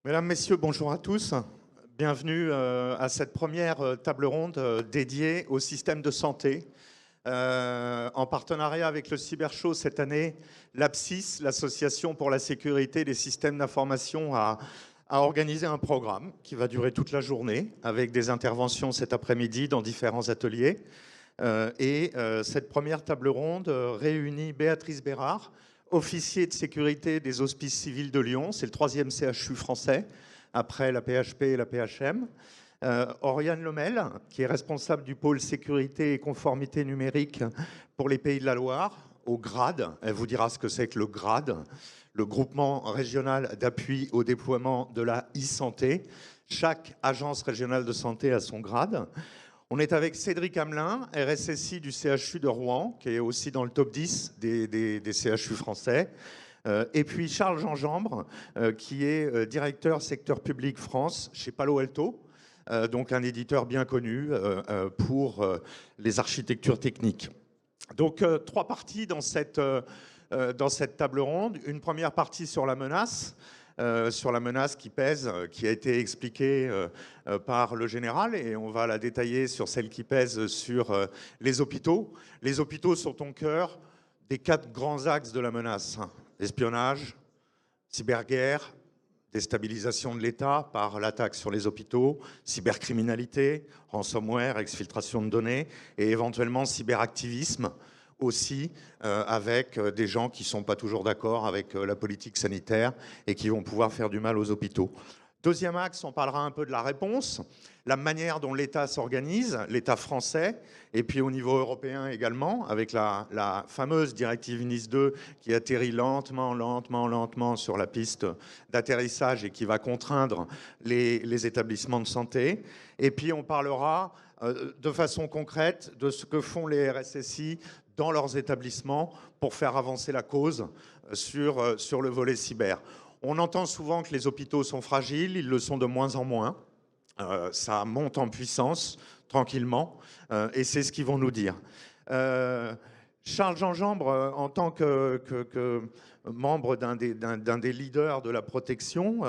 Mesdames, Messieurs, bonjour à tous. Bienvenue à cette première table ronde dédiée au système de santé. En partenariat avec le Cybershow cette année, l'APSIS, l'Association pour la sécurité des systèmes d'information, a organisé un programme qui va durer toute la journée avec des interventions cet après-midi dans différents ateliers. Cette première table ronde réunit Béatrice Bérard, officier de sécurité des Hospices civils de Lyon. C'est le 3e CHU français, après la PHP et la PHM. Oriane Lemel, qui est responsable du pôle sécurité et conformité numérique pour les Pays de la Loire, au GRAD. Elle vous dira ce que c'est que le GRAD, le groupement régional d'appui au déploiement de la e-santé. Chaque agence régionale de santé a son grade. On est avec Cédric Hamelin, RSSI du CHU de Rouen, qui est aussi dans le top 10 des CHU français. Et puis Charles Gingembre, qui est directeur secteur public France chez Palo Alto, donc un éditeur bien connu pour les architectures techniques. Donc 3 parties dans cette table ronde. Une première partie sur la menace qui pèse, qui a été expliquée par le général, et on va la détailler sur celle qui pèse sur les hôpitaux. Les hôpitaux sont au cœur des 4 grands axes de la menace. Espionnage, cyberguerre, déstabilisation de l'État par l'attaque sur les hôpitaux, cybercriminalité, ransomware, exfiltration de données, et éventuellement cyberactivisme, aussi avec des gens qui ne sont pas toujours d'accord avec la politique sanitaire et qui vont pouvoir faire du mal aux hôpitaux. Deuxième axe, on parlera un peu de la réponse, la manière dont l'État s'organise, l'État français, et puis au niveau européen également, avec la fameuse directive NIS 2 qui atterrit lentement sur la piste d'atterrissage et qui va contraindre les établissements de santé. Et puis on parlera de façon concrète de ce que font les RSSI dans leurs établissements pour faire avancer la cause sur le volet cyber. On entend souvent que les hôpitaux sont fragiles, ils le sont de moins en moins. Ça monte en puissance tranquillement et c'est ce qu'ils vont nous dire. Charles Gingembre, en tant que membre d'un des leaders de la protection,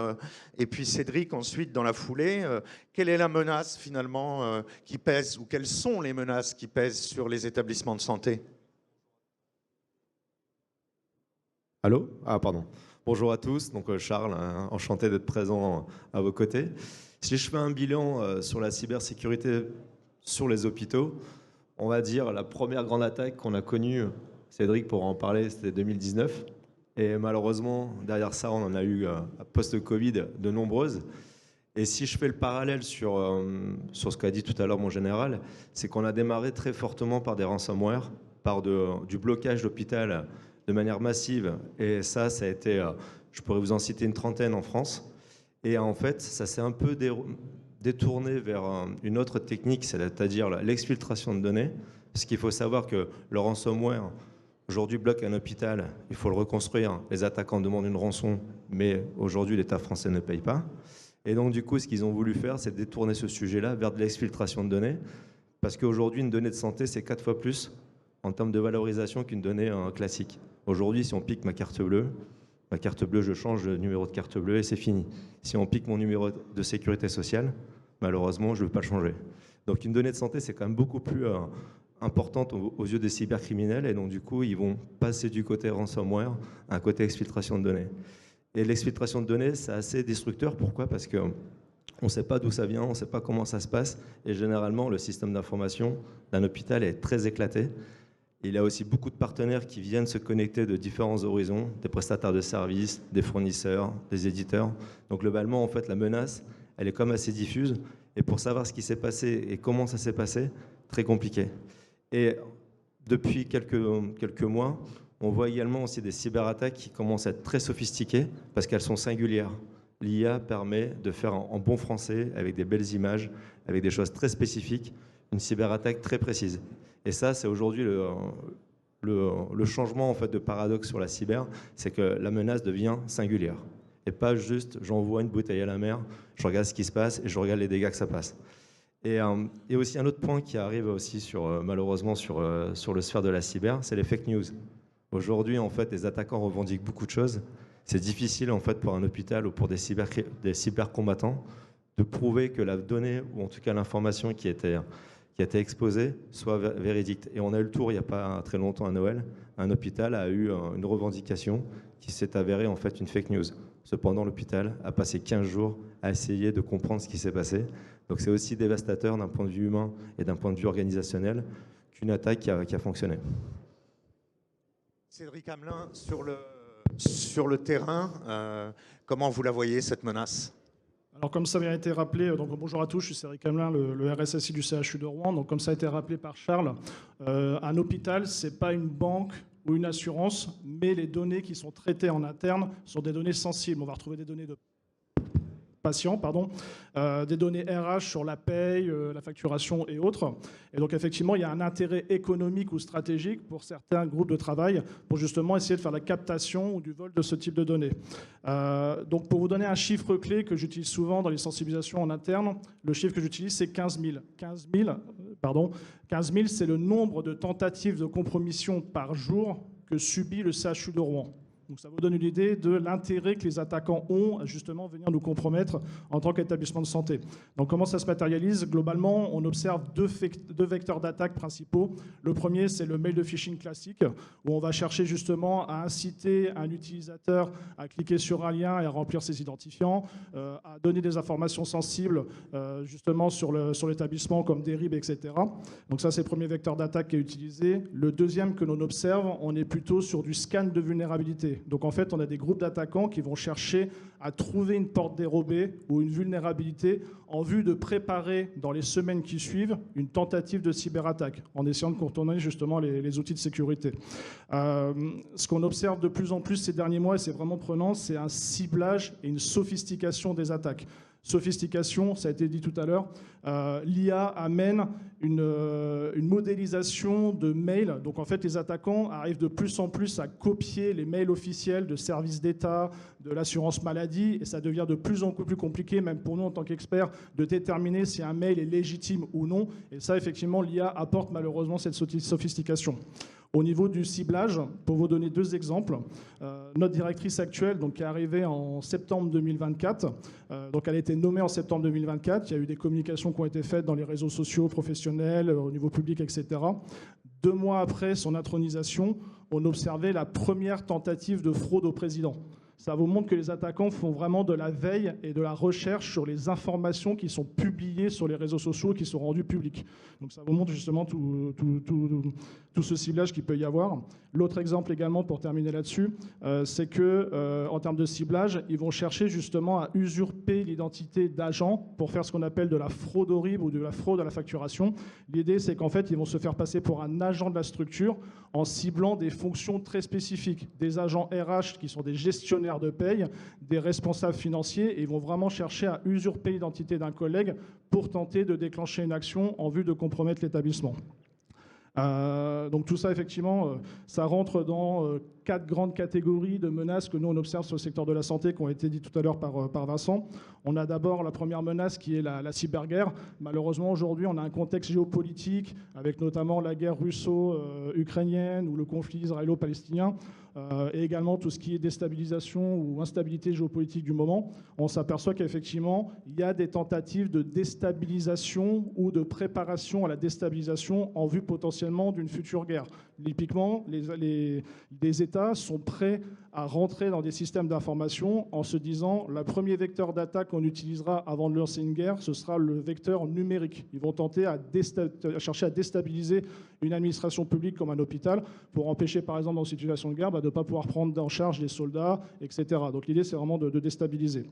et puis Cédric ensuite dans la foulée, quelle est la menace finalement qui pèse, ou quelles sont les menaces qui pèsent sur les établissements de santé ? Allô ? Ah, pardon. Bonjour à tous, donc Charles, enchanté d'être présent à vos côtés. Si je fais un bilan sur la cybersécurité sur les hôpitaux, on va dire la première grande attaque qu'on a connue, Cédric pourra en parler, c'était 2019. Et malheureusement, derrière ça, on en a eu, post-Covid, de nombreuses. Et si je fais le parallèle sur ce qu'a dit tout à l'heure mon général, c'est qu'on a démarré très fortement par des ransomware, par du blocage d'hôpital de manière massive. Et ça a été, je pourrais vous en citer une trentaine en France. Et en fait, ça s'est un peu détourné vers une autre technique, c'est-à-dire l'exfiltration de données. Parce qu'il faut savoir que le ransomware, aujourd'hui, bloque un hôpital, il faut le reconstruire. Les attaquants demandent une rançon, mais aujourd'hui, l'État français ne paye pas. Et donc, du coup, ce qu'ils ont voulu faire, c'est détourner ce sujet-là vers de l'exfiltration de données. Parce qu'aujourd'hui, une donnée de santé, c'est 4 fois plus en termes de valorisation qu'une donnée classique. Aujourd'hui, si on pique ma carte bleue, je change de numéro de carte bleue et c'est fini. Si on pique mon numéro de sécurité sociale, malheureusement, je ne veux pas le changer. Donc une donnée de santé, c'est quand même beaucoup plus importante aux yeux des cybercriminels, et donc du coup, ils vont passer du côté ransomware à un côté exfiltration de données. Et l'exfiltration de données, c'est assez destructeur. Pourquoi ? Parce qu'on ne sait pas d'où ça vient, on ne sait pas comment ça se passe, et généralement, le système d'information d'un hôpital est très éclaté. Il y a aussi beaucoup de partenaires qui viennent se connecter de différents horizons, des prestataires de services, des fournisseurs, des éditeurs. Donc globalement, en fait, la menace, elle est comme assez diffuse. Et pour savoir ce qui s'est passé et comment ça s'est passé, très compliqué. Et depuis quelques mois, on voit également aussi des cyberattaques qui commencent à être très sophistiquées parce qu'elles sont singulières. L'IA permet de faire en bon français, avec des belles images, avec des choses très spécifiques, une cyberattaque très précise. Et ça, c'est aujourd'hui le changement en fait, de paradoxe sur la cyber, c'est que la menace devient singulière. Et pas juste, j'envoie une bouteille à la mer, je regarde ce qui se passe et je regarde les dégâts que ça passe. Et aussi un autre point qui arrive aussi malheureusement sur le sphère de la cyber, c'est les fake news. Aujourd'hui, en fait, les attaquants revendiquent beaucoup de choses. C'est difficile en fait pour un hôpital ou pour des cybercombattants de prouver que la donnée, ou en tout cas l'information qui a été exposée, soit véridique. Et on a eu le tour il n'y a pas très longtemps à Noël, un hôpital a eu une revendication qui s'est avérée en fait une fake news. Cependant, l'hôpital a passé 15 jours à essayer de comprendre ce qui s'est passé. Donc c'est aussi dévastateur d'un point de vue humain et d'un point de vue organisationnel qu'une attaque qui a fonctionné. Cédric Hamelin, sur le terrain, comment vous la voyez, cette menace ? Alors comme ça a été rappelé, donc bonjour à tous, je suis Cédric Hamelin, le RSSI du CHU de Rouen. Donc comme ça a été rappelé par Charles, un hôpital, c'est pas une banque ou une assurance, mais les données qui sont traitées en interne sont des données sensibles. On va retrouver des données de patients, des données RH sur la paye, la facturation et autres. Et donc effectivement, il y a un intérêt économique ou stratégique pour certains groupes de travail pour justement essayer de faire la captation ou du vol de ce type de données. Donc pour vous donner un chiffre clé que j'utilise souvent dans les sensibilisations en interne, le chiffre que j'utilise c'est 15 000. 15 000, c'est le nombre de tentatives de compromission par jour que subit le CHU de Rouen. Donc ça vous donne une idée de l'intérêt que les attaquants ont à justement venir nous compromettre en tant qu'établissement de santé. Donc comment ça se matérialise ? Globalement, on observe deux vecteurs d'attaque principaux. Le premier, c'est le mail de phishing classique, où on va chercher justement à inciter un utilisateur à cliquer sur un lien et à remplir ses identifiants, à donner des informations sensibles justement sur l'établissement comme des RIB, etc. Donc ça, c'est le premier vecteur d'attaque qui est utilisé. Le deuxième que l'on observe, on est plutôt sur du scan de vulnérabilité. Donc en fait, on a des groupes d'attaquants qui vont chercher à trouver une porte dérobée ou une vulnérabilité en vue de préparer dans les semaines qui suivent une tentative de cyberattaque, en essayant de contourner justement les outils de sécurité. Ce qu'on observe de plus en plus ces derniers mois, et c'est vraiment prenant, c'est un ciblage et une sophistication des attaques. Sophistication, ça a été dit tout à l'heure, l'IA amène une modélisation de mails. Donc en fait, les attaquants arrivent de plus en plus à copier les mails officiels de services d'État, de l'assurance maladie, et ça devient de plus en plus compliqué, même pour nous en tant qu'experts, de déterminer si un mail est légitime ou non. Et ça, effectivement, l'IA apporte malheureusement cette sophistication. Au niveau du ciblage, pour vous donner deux exemples, notre directrice actuelle, donc, qui est arrivée en septembre 2024, donc elle a été nommée en septembre 2024, il y a eu des communications qui ont été faites dans les réseaux sociaux, professionnels, au niveau public, etc. 2 mois après son intronisation, on observait la première tentative de fraude au président. Ça vous montre que les attaquants font vraiment de la veille et de la recherche sur les informations qui sont publiées sur les réseaux sociaux et qui sont rendues publiques. Donc ça vous montre justement tout ce ciblage qu'il peut y avoir. L'autre exemple également, pour terminer là-dessus, c'est que en termes de ciblage, ils vont chercher justement à usurper l'identité d'agents pour faire ce qu'on appelle de la fraude au RIB ou de la fraude à la facturation. L'idée, c'est qu'en fait, ils vont se faire passer pour un agent de la structure en ciblant des fonctions très spécifiques, des agents RH qui sont des gestionnaires de paye, des responsables financiers, et ils vont vraiment chercher à usurper l'identité d'un collègue pour tenter de déclencher une action en vue de compromettre l'établissement. Donc tout ça, effectivement, ça rentre dans 4 grandes catégories de menaces que nous, on observe sur le secteur de la santé, qui ont été dites tout à l'heure par Vincent. On a d'abord la première menace qui est la cyberguerre. Malheureusement, aujourd'hui, on a un contexte géopolitique, avec notamment la guerre russo-ukrainienne ou le conflit israélo-palestinien, et également tout ce qui est déstabilisation ou instabilité géopolitique du moment. On s'aperçoit qu'effectivement, il y a des tentatives de déstabilisation ou de préparation à la déstabilisation en vue potentiellement d'une future guerre. Typiquement, les États sont prêts à rentrer dans des systèmes d'information en se disant le premier vecteur d'attaque qu'on utilisera avant de lancer une guerre, ce sera le vecteur numérique. Ils vont tenter à chercher à déstabiliser une administration publique comme un hôpital pour empêcher, par exemple, dans une situation de guerre, de ne pas pouvoir prendre en charge des soldats, etc. Donc l'idée, c'est vraiment de déstabiliser.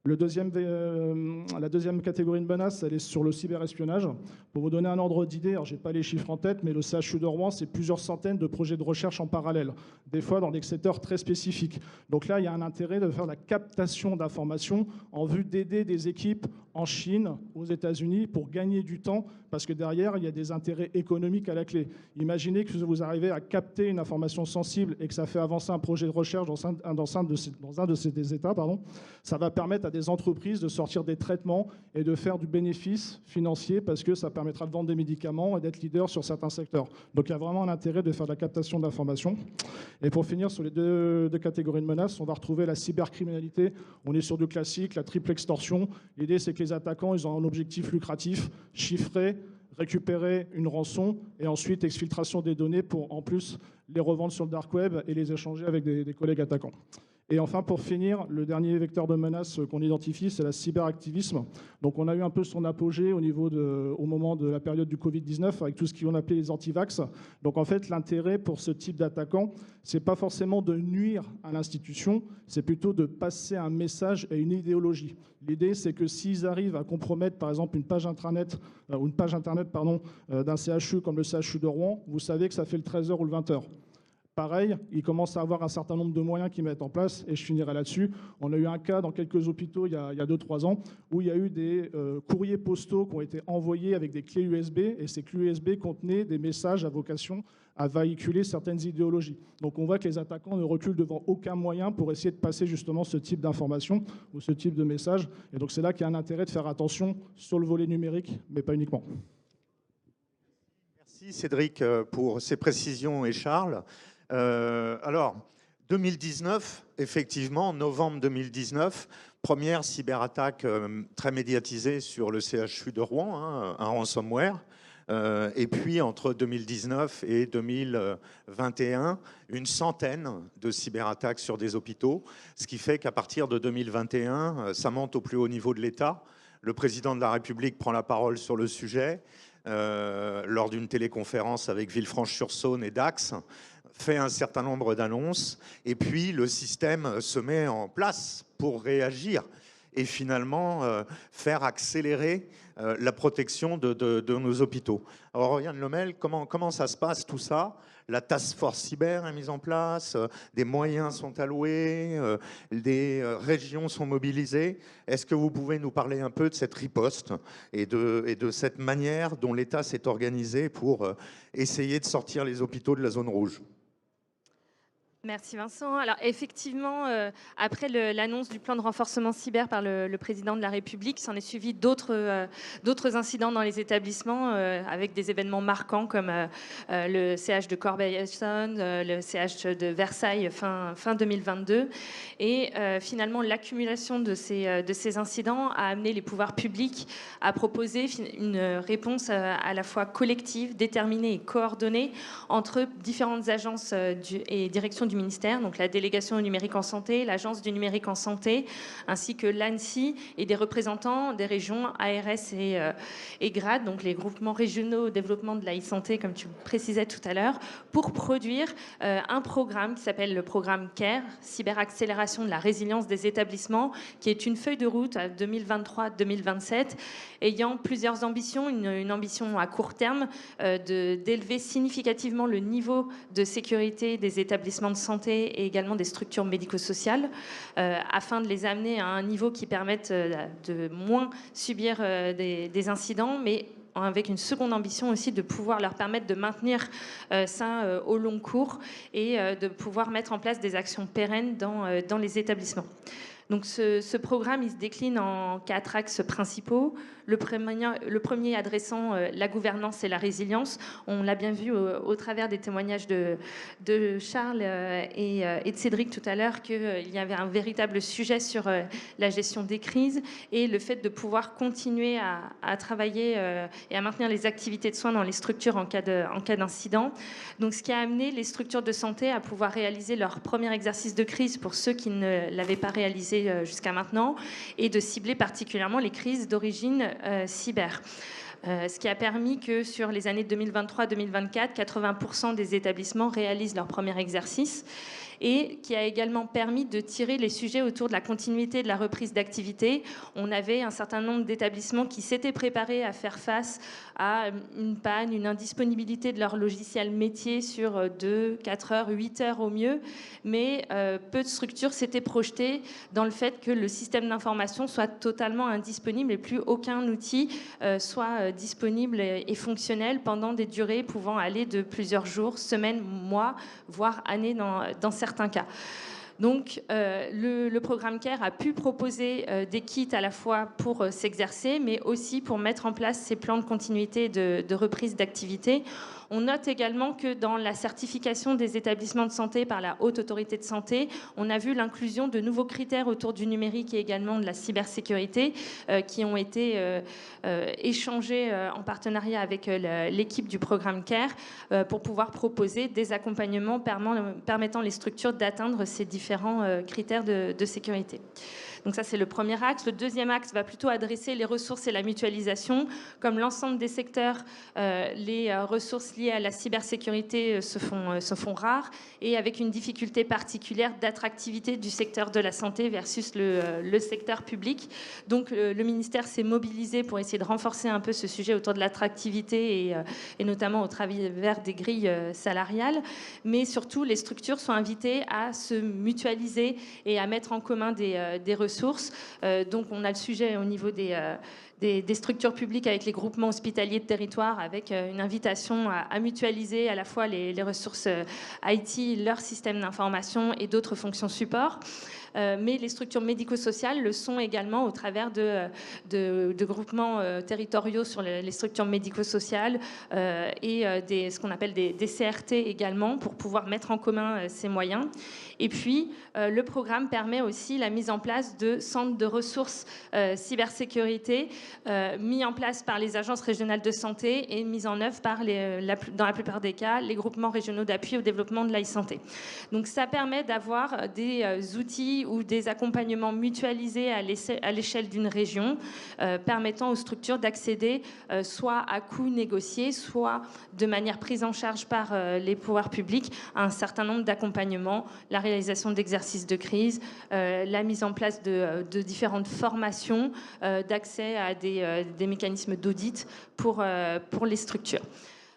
La deuxième catégorie de menace, elle est sur le cyberespionnage. Pour vous donner un ordre d'idée, alors je n'ai pas les chiffres en tête, mais le CHU de Rouen, c'est plusieurs centaines de projets de recherche en parallèle, des fois dans des secteurs très spécifiques. Donc là, il y a un intérêt de faire la captation d'informations en vue d'aider des équipes en Chine, aux États-Unis, pour gagner du temps, parce que derrière, il y a des intérêts économiques à la clé. Imaginez que vous arrivez à capter une information sensible et que ça fait avancer un projet de recherche dans un de ces États, ça va permettre à des entreprises de sortir des traitements et de faire du bénéfice financier parce que ça permettra de vendre des médicaments et d'être leader sur certains secteurs. Donc il y a vraiment un intérêt de faire de la captation d'informations. Et pour finir, sur les deux catégories de menaces, on va retrouver la cybercriminalité. On est sur du classique, la triple extorsion. L'idée, c'est que les attaquants, ils ont un objectif lucratif, chiffré, récupérer une rançon et ensuite exfiltration des données pour en plus les revendre sur le dark web et les échanger avec des collègues attaquants. Et enfin, pour finir, le dernier vecteur de menace qu'on identifie, c'est la cyberactivisme. Donc on a eu un peu son apogée au moment de la période du Covid-19 avec tout ce qu'on appelait les antivax. Donc en fait, l'intérêt pour ce type d'attaquant, c'est pas forcément de nuire à l'institution, c'est plutôt de passer un message et une idéologie. L'idée, c'est que s'ils arrivent à compromettre, par exemple, une page internet d'un CHU comme le CHU de Rouen, vous savez que ça fait le 13h ou le 20h. Pareil, ils commencent à avoir un certain nombre de moyens qu'ils mettent en place, et je finirai là-dessus. On a eu un cas dans quelques hôpitaux il y a 2-3 ans, où il y a eu des courriers postaux qui ont été envoyés avec des clés USB, et ces clés USB contenaient des messages à vocation à véhiculer certaines idéologies. Donc on voit que les attaquants ne reculent devant aucun moyen pour essayer de passer justement ce type d'informations ou ce type de messages. Et donc c'est là qu'il y a un intérêt de faire attention sur le volet numérique, mais pas uniquement. Merci Cédric pour ces précisions et Charles. Alors, 2019, effectivement, novembre 2019, première cyberattaque très médiatisée sur le CHU de Rouen, un ransomware. Et puis, entre 2019 et 2021, une centaine de cyberattaques sur des hôpitaux, ce qui fait qu'à partir de 2021, ça monte au plus haut niveau de l'État. Le président de la République prend la parole sur le sujet lors d'une téléconférence avec Villefranche-sur-Saône et Dax, fait un certain nombre d'annonces, et puis le système se met en place pour réagir et finalement faire accélérer la protection de nos hôpitaux. Alors, Oriane Lemel, comment ça se passe tout ça? La task force cyber est mise en place, des moyens sont alloués, des régions sont mobilisées. Est-ce que vous pouvez nous parler un peu de cette riposte et de cette manière dont l'État s'est organisé pour essayer de sortir les hôpitaux de la zone rouge? Merci Vincent. Alors effectivement, après l'annonce du plan de renforcement cyber par le président de la République, s'en est suivi d'autres incidents dans les établissements avec des événements marquants comme le CH de Corbeil-Essonnes, le CH de Versailles fin 2022. Et finalement, l'accumulation de ces incidents a amené les pouvoirs publics à proposer une réponse à la fois collective, déterminée et coordonnée entre différentes agences et directions du ministère, donc la délégation au numérique en santé, l'agence du numérique en santé, ainsi que l'ANSSI et des représentants des régions ARS et GRAD, donc les groupements régionaux au développement de la e-santé, comme tu précisais tout à l'heure, pour produire un programme qui s'appelle le programme CARE, Cyberaccélération de la résilience des établissements, qui est une feuille de route à 2023-2027, ayant plusieurs ambitions. Une ambition à court terme d'élever significativement le niveau de sécurité des établissements de santé et également des structures médico-sociales afin de les amener à un niveau qui permette de moins subir des incidents, mais avec une seconde ambition aussi de pouvoir leur permettre de maintenir ça au long cours et de pouvoir mettre en place des actions pérennes dans les établissements. Donc ce programme, il se décline en 4 axes principaux. Le premier adressant la gouvernance et la résilience. On l'a bien vu au travers des témoignages de Charles et de Cédric tout à l'heure qu'il y avait un véritable sujet sur la gestion des crises et le fait de pouvoir continuer à travailler et à maintenir les activités de soins dans les structures en cas d'incident. Donc ce qui a amené les structures de santé à pouvoir réaliser leur premier exercice de crise pour ceux qui ne l'avaient pas réalisé jusqu'à maintenant et de cibler particulièrement les crises d'origine cyber. Ce qui a permis que sur les années 2023-2024, 80% des établissements réalisent leur premier exercice et qui a également permis de tirer les sujets autour de la continuité de la reprise d'activité. On avait un certain nombre d'établissements qui s'étaient préparés à faire face à une panne, une indisponibilité de leur logiciel métier sur 2, 4 heures, 8 heures au mieux, mais peu de structures s'étaient projetées dans le fait que le système d'information soit totalement indisponible et plus aucun outil soit disponible et fonctionnel pendant des durées pouvant aller de plusieurs jours, semaines, mois, voire années dans certains cas. Donc, le programme CARE a pu proposer des kits à la fois pour s'exercer, mais aussi pour mettre en place ces plans de continuité de reprise d'activité. On note également que dans la certification des établissements de santé par la Haute Autorité de Santé, on a vu l'inclusion de nouveaux critères autour du numérique et également de la cybersécurité qui ont été échangés en partenariat avec l'équipe du programme CARE pour pouvoir proposer des accompagnements permettant les structures d'atteindre ces différents critères de sécurité. Donc ça, c'est le premier axe. Le deuxième axe va plutôt adresser les ressources et la mutualisation. Comme l'ensemble des secteurs, les ressources liées à la cybersécurité se font rares et avec une difficulté particulière d'attractivité du secteur de la santé versus le secteur public. Donc le ministère s'est mobilisé pour essayer de renforcer un peu ce sujet autour de l'attractivité et notamment au travers des grilles salariales. Mais surtout, les structures sont invitées à se mutualiser et à mettre en commun des ressources. Donc on a le sujet au niveau des structures publiques avec les groupements hospitaliers de territoire, avec une invitation à mutualiser à la fois les ressources IT, leur système d'information et d'autres fonctions support. Mais les structures médico-sociales le sont également au travers de groupements territoriaux sur les structures médico-sociales et ce qu'on appelle des CRT également pour pouvoir mettre en commun ces moyens. Et puis, le programme permet aussi la mise en place de centres de ressources cybersécurité mis en place par les agences régionales de santé et mis en œuvre par, dans la plupart des cas, les groupements régionaux d'appui au développement de l'e-santé. Donc, ça permet d'avoir des outils ou des accompagnements mutualisés à l'échelle d'une région, permettant aux structures d'accéder soit à coûts négociés, soit de manière prise en charge par les pouvoirs publics à un certain nombre d'accompagnements, la réalisation d'exercices de crise, la mise en place de différentes formations, d'accès à des mécanismes d'audit pour les structures.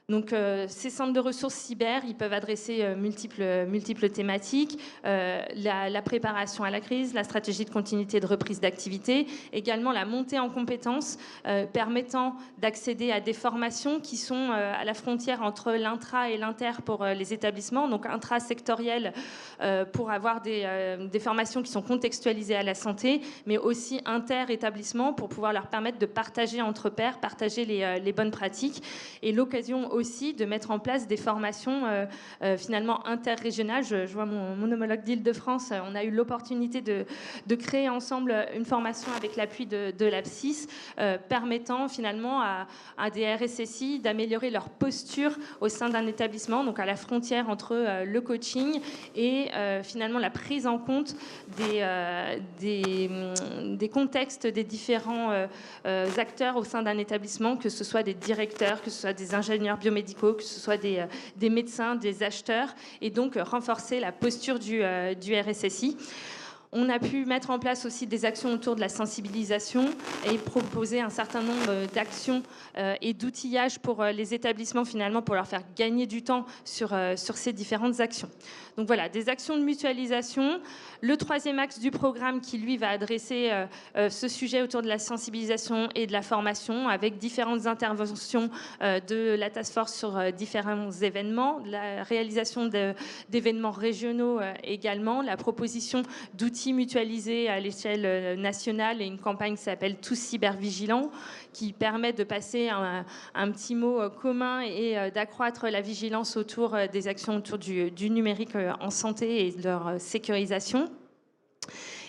Donc, ces centres de ressources cyber, ils peuvent adresser multiples thématiques, la préparation à la crise, la stratégie de continuité de reprise d'activité, également la montée en compétences permettant d'accéder à des formations qui sont à la frontière entre l'intra et l'inter pour les établissements, donc intra-sectoriel pour avoir des formations qui sont contextualisées à la santé, mais aussi inter-établissements pour pouvoir leur permettre de partager entre pairs, partager les bonnes pratiques, et l'occasion aussi de mettre en place des formations finalement interrégionales. Je vois mon homologue d'Île-de-France, on a eu l'opportunité de créer ensemble une formation avec l'appui de l'APSIS permettant finalement à des RSSI d'améliorer leur posture au sein d'un établissement, donc à la frontière entre le coaching et finalement la prise en compte des contextes des différents acteurs au sein d'un établissement, que ce soit des directeurs, que ce soit des ingénieurs biomédicaux, que ce soit des médecins, des acheteurs, et donc renforcer la posture du RSSI. On a pu mettre en place aussi des actions autour de la sensibilisation et proposer un certain nombre d'actions et d'outillages pour les établissements finalement pour leur faire gagner du temps sur ces différentes actions. Donc voilà, des actions de mutualisation. Le troisième axe du programme qui, lui, va adresser ce sujet autour de la sensibilisation et de la formation avec différentes interventions de la task force sur différents événements, la réalisation d'événements régionaux également, la proposition d'outils mutualisés à l'échelle nationale et une campagne qui s'appelle Tous cybervigilants qui permet de passer un petit mot commun et d'accroître la vigilance autour des actions autour du numérique en santé et de leur sécurisation.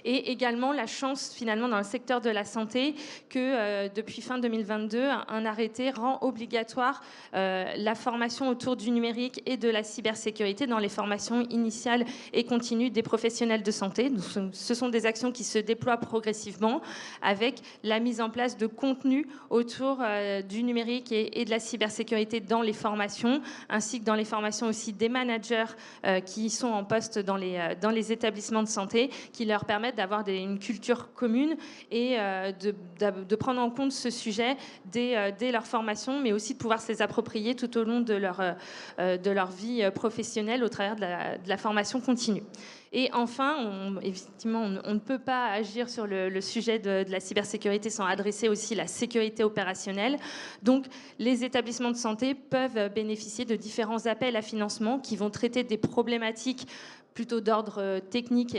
Et également la chance finalement dans le secteur de la santé que depuis fin 2022, un arrêté rend obligatoire la formation autour du numérique et de la cybersécurité dans les formations initiales et continues des professionnels de santé. Ce sont des actions qui se déploient progressivement avec la mise en place de contenus autour du numérique et de la cybersécurité dans les formations, ainsi que dans les formations aussi des managers qui sont en poste dans les établissements de santé, qui leur permettent d'avoir une culture commune et de prendre en compte ce sujet dès leur formation, mais aussi de pouvoir se les approprier tout au long de leur vie professionnelle au travers de la formation continue. Et enfin, effectivement, on ne peut pas agir sur le sujet de la cybersécurité sans adresser aussi la sécurité opérationnelle. Donc, les établissements de santé peuvent bénéficier de différents appels à financement qui vont traiter des problématiques plutôt d'ordre technique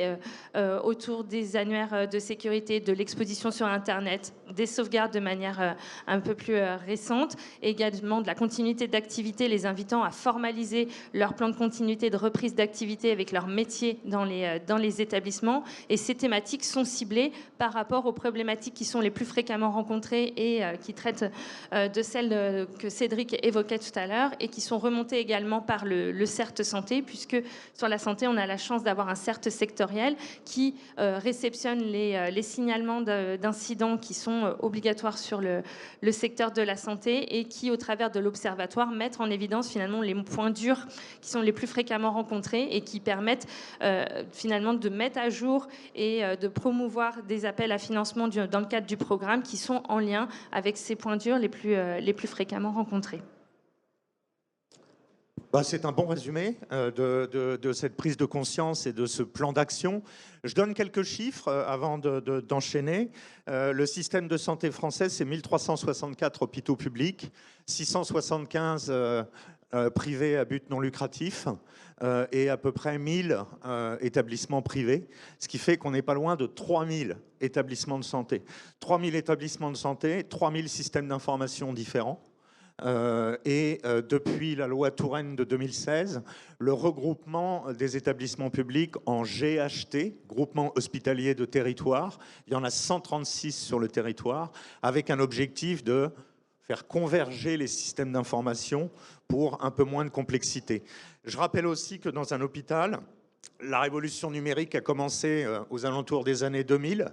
autour des annuaires de sécurité, de l'exposition sur Internet, des sauvegardes de manière un peu plus récente, et également de la continuité d'activité, les invitant à formaliser leur plan de continuité de reprise d'activité avec leur métier dans les établissements. Et ces thématiques sont ciblées par rapport aux problématiques qui sont les plus fréquemment rencontrées et qui traitent de celles que Cédric évoquait tout à l'heure et qui sont remontées également par le CERT Santé, puisque sur la santé, on a la chance d'avoir un CERT sectoriel qui réceptionne les signalements d'incidents qui sont obligatoires sur le secteur de la santé et qui, au travers de l'observatoire, mettent en évidence finalement les points durs qui sont les plus fréquemment rencontrés et qui permettent finalement de mettre à jour et de promouvoir des appels à financement dans le cadre du programme qui sont en lien avec ces points durs les plus fréquemment rencontrés. C'est un bon résumé de cette prise de conscience et de ce plan d'action. Je donne quelques chiffres avant d'enchaîner. Le système de santé français, c'est 1364 hôpitaux publics, 675 privés à but non lucratif et à peu près 1000 établissements privés, ce qui fait qu'on n'est pas loin de 3000 établissements de santé. 3000 établissements de santé, 3000 systèmes d'information différents. Depuis la loi Touraine de 2016, le regroupement des établissements publics en GHT, groupement hospitalier de territoire, il y en a 136 sur le territoire, avec un objectif de faire converger les systèmes d'information pour un peu moins de complexité. Je rappelle aussi que dans un hôpital, la révolution numérique a commencé aux alentours des années 2000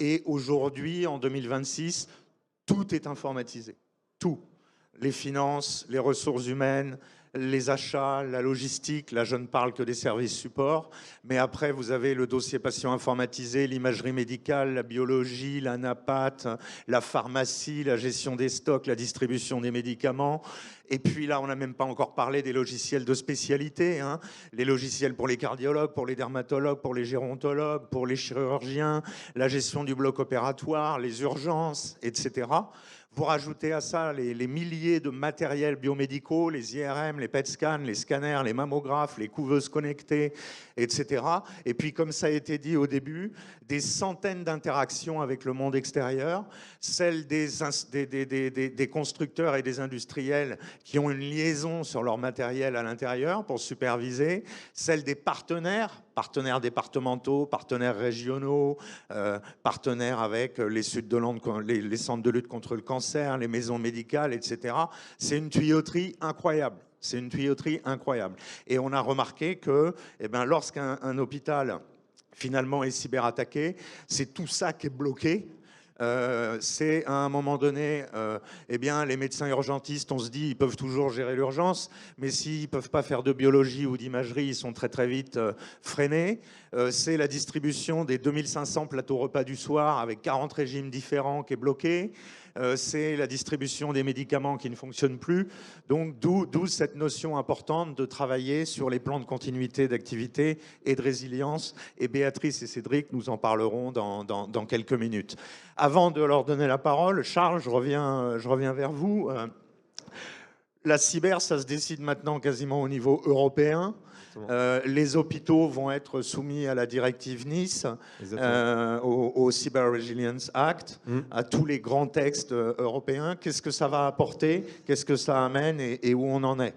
et aujourd'hui, en 2026, tout est informatisé. Tout. Les finances, les ressources humaines, les achats, la logistique. Là, je ne parle que des services supports. Mais après, vous avez le dossier patient informatisé, l'imagerie médicale, la biologie, la napat, la pharmacie, la gestion des stocks, la distribution des médicaments. Et puis là, on n'a même pas encore parlé des logiciels de spécialité, hein. Les logiciels pour les cardiologues, pour les dermatologues, pour les gérontologues, pour les chirurgiens, la gestion du bloc opératoire, les urgences, etc. Vous rajoutez à ça les milliers de matériels biomédicaux, les IRM, les PET scans, les scanners, les mammographes, les couveuses connectées, etc. Et puis, comme ça a été dit au début, des centaines d'interactions avec le monde extérieur, celles des constructeurs et des industriels qui ont une liaison sur leur matériel à l'intérieur pour superviser, celles des partenaires départementaux, partenaires régionaux, partenaires avec les centres de lutte contre le cancer, les maisons médicales, etc. C'est une tuyauterie incroyable. C'est une tuyauterie incroyable. Et on a remarqué que lorsqu'un hôpital finalement est cyberattaqué, c'est tout ça qui est bloqué. C'est à un moment donné, les médecins urgentistes, on se dit, ils peuvent toujours gérer l'urgence, mais s'ils ne peuvent pas faire de biologie ou d'imagerie, ils sont très très vite freinés. C'est la distribution des 2500 plateaux repas du soir avec 40 régimes différents qui est bloquée. C'est la distribution des médicaments qui ne fonctionnent plus. Donc d'où cette notion importante de travailler sur les plans de continuité d'activité et de résilience. Et Béatrice et Cédric nous en parleront dans quelques minutes. Avant de leur donner la parole, Charles, je reviens vers vous. La cyber, ça se décide maintenant quasiment au niveau européen. Les hôpitaux vont être soumis à la directive Nice, au Cyber Resilience Act, à tous les grands textes européens. Qu'est-ce que ça va apporter? Qu'est-ce que ça amène et où on en est?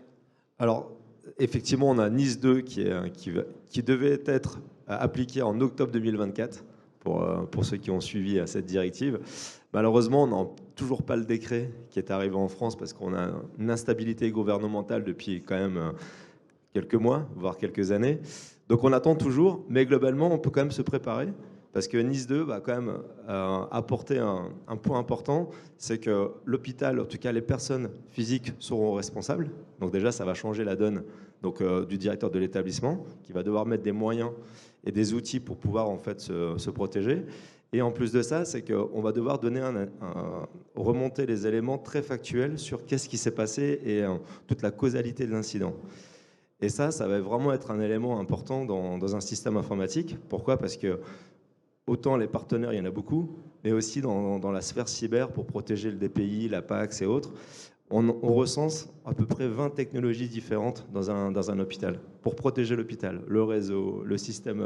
Alors, effectivement, on a Nice 2 qui devait être appliqué en octobre 2024 pour ceux qui ont suivi cette directive. Malheureusement, on n'a toujours pas le décret qui est arrivé en France parce qu'on a une instabilité gouvernementale depuis quand même quelques mois, voire quelques années. Donc on attend toujours, mais globalement, on peut quand même se préparer parce que Nice 2 va quand même apporter un point important, c'est que l'hôpital, en tout cas les personnes physiques, seront responsables. Donc déjà, ça va changer la donne du directeur de l'établissement qui va devoir mettre des moyens et des outils pour pouvoir en fait se protéger. Et en plus de ça, c'est qu'on va devoir donner remonter les éléments très factuels sur qu'est-ce qui s'est passé et toute la causalité de l'incident. Et ça va vraiment être un élément important dans un système informatique. Pourquoi? Parce que autant les partenaires, il y en a beaucoup, mais aussi dans la sphère cyber pour protéger le DPI, la PAX et autres, on recense à peu près 20 technologies différentes dans un hôpital pour protéger l'hôpital, le réseau, le système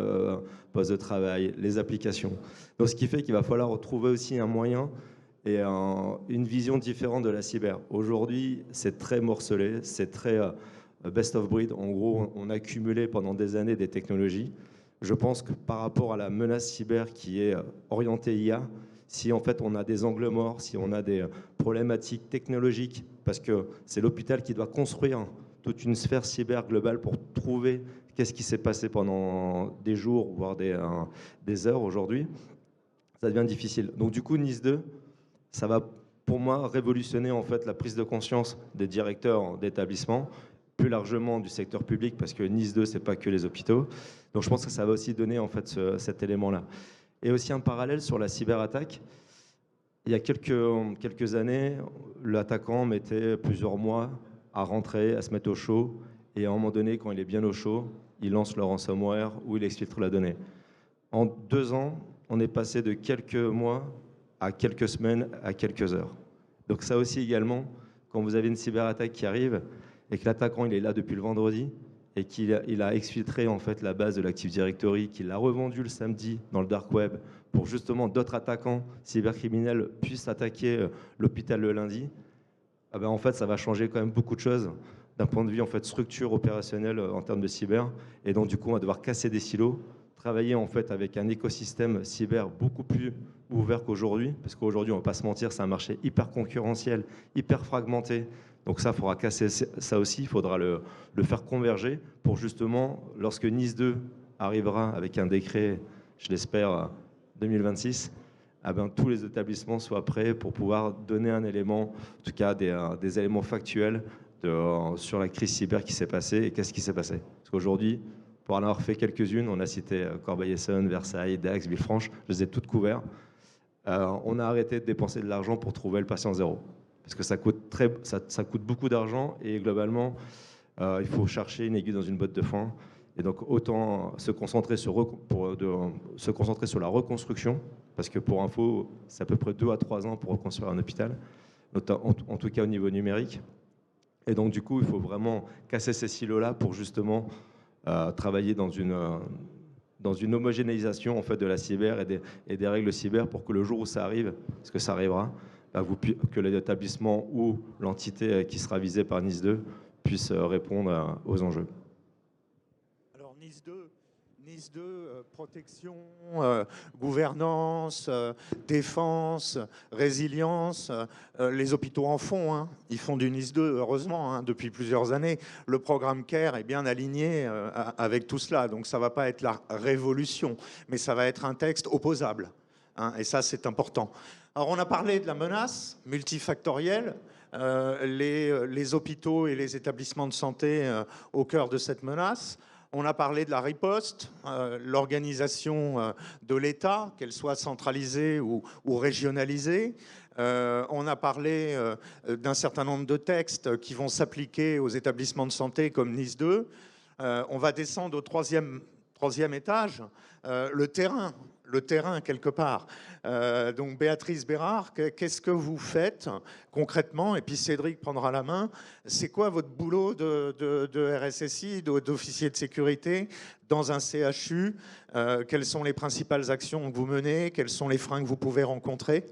poste de travail, les applications. Donc, ce qui fait qu'il va falloir trouver aussi un moyen et une vision différente de la cyber. Aujourd'hui, c'est très morcelé, c'est très best of breed. En gros, on a accumulé pendant des années des technologies. Je pense que par rapport à la menace cyber qui est orientée IA, si en fait on a des angles morts, si on a des problématiques technologiques, parce que c'est l'hôpital qui doit construire toute une sphère cyber globale pour trouver qu'est-ce qui s'est passé pendant des jours, voire des heures aujourd'hui, ça devient difficile. Donc du coup, NIS2, ça va pour moi révolutionner en fait la prise de conscience des directeurs d'établissements, plus largement du secteur public, parce que NIS2, c'est pas que les hôpitaux. Donc je pense que ça va aussi donner en fait cet élément-là. Et aussi un parallèle sur la cyberattaque. Il y a quelques années, l'attaquant mettait plusieurs mois à rentrer, à se mettre au chaud. Et à un moment donné, quand il est bien au chaud, il lance le ransomware ou il exfiltre la donnée. En 2 ans, on est passé de quelques mois à quelques semaines à quelques heures. Donc ça aussi également, quand vous avez une cyberattaque qui arrive et que l'attaquant il est là depuis le vendredi, et qu'il a exfiltré en fait la base de l'Active Directory, qu'il l'a revendu le samedi dans le dark web pour justement d'autres attaquants cybercriminels puissent attaquer l'hôpital le lundi, ah ben en fait ça va changer quand même beaucoup de choses d'un point de vue en fait structure opérationnelle en termes de cyber. Et donc du coup on va devoir casser des silos, travailler en fait avec un écosystème cyber beaucoup plus ouvert qu'aujourd'hui, parce qu'aujourd'hui on va pas se mentir, c'est un marché hyper concurrentiel, hyper fragmenté. Donc ça, il faudra casser ça aussi, il faudra le faire converger pour justement, lorsque NIS2 arrivera avec un décret, je l'espère, 2026, eh ben, tous les établissements soient prêts pour pouvoir donner un élément, en tout cas des éléments factuels sur la crise cyber qui s'est passée et qu'est-ce qui s'est passé. Parce qu'aujourd'hui, pour en avoir fait quelques-unes, on a cité Corbeil-Essonnes, Versailles, Dax, Villefranche, je les ai toutes couvertes. On a arrêté de dépenser de l'argent pour trouver le patient zéro. Parce que ça coûte beaucoup d'argent et globalement, il faut chercher une aiguille dans une botte de foin. Et donc, autant se concentrer sur la reconstruction, parce que pour info, c'est à peu près 2 à 3 ans pour reconstruire un hôpital, en tout cas au niveau numérique. Et donc, du coup, il faut vraiment casser ces silos-là pour justement travailler dans une homogénéisation en fait, de la cyber et des règles cyber pour que le jour où ça arrive, parce que ça arrivera, que l'établissement ou l'entité qui sera visée par NIS2 puisse répondre aux enjeux. Alors NIS2, protection, gouvernance, défense, résilience, les hôpitaux en font, hein. Ils font du NIS2, heureusement, hein, depuis plusieurs années. Le programme CARE est bien aligné avec tout cela, donc ça ne va pas être la révolution, mais ça va être un texte opposable, hein, et ça c'est important. Alors on a parlé de la menace multifactorielle, les hôpitaux et les établissements de santé au cœur de cette menace. On a parlé de la riposte, l'organisation de l'État, qu'elle soit centralisée ou régionalisée. On a parlé d'un certain nombre de textes qui vont s'appliquer aux établissements de santé comme NIS2. On va descendre au troisième étage, le terrain quelque part. Donc Béatrice Bérard, qu'est-ce que vous faites concrètement? Et puis Cédric prendra la main. C'est quoi votre boulot de RSSI, d'officier de sécurité dans un CHU? Quelles sont les principales actions que vous menez? Quels sont les freins que vous pouvez rencontrer?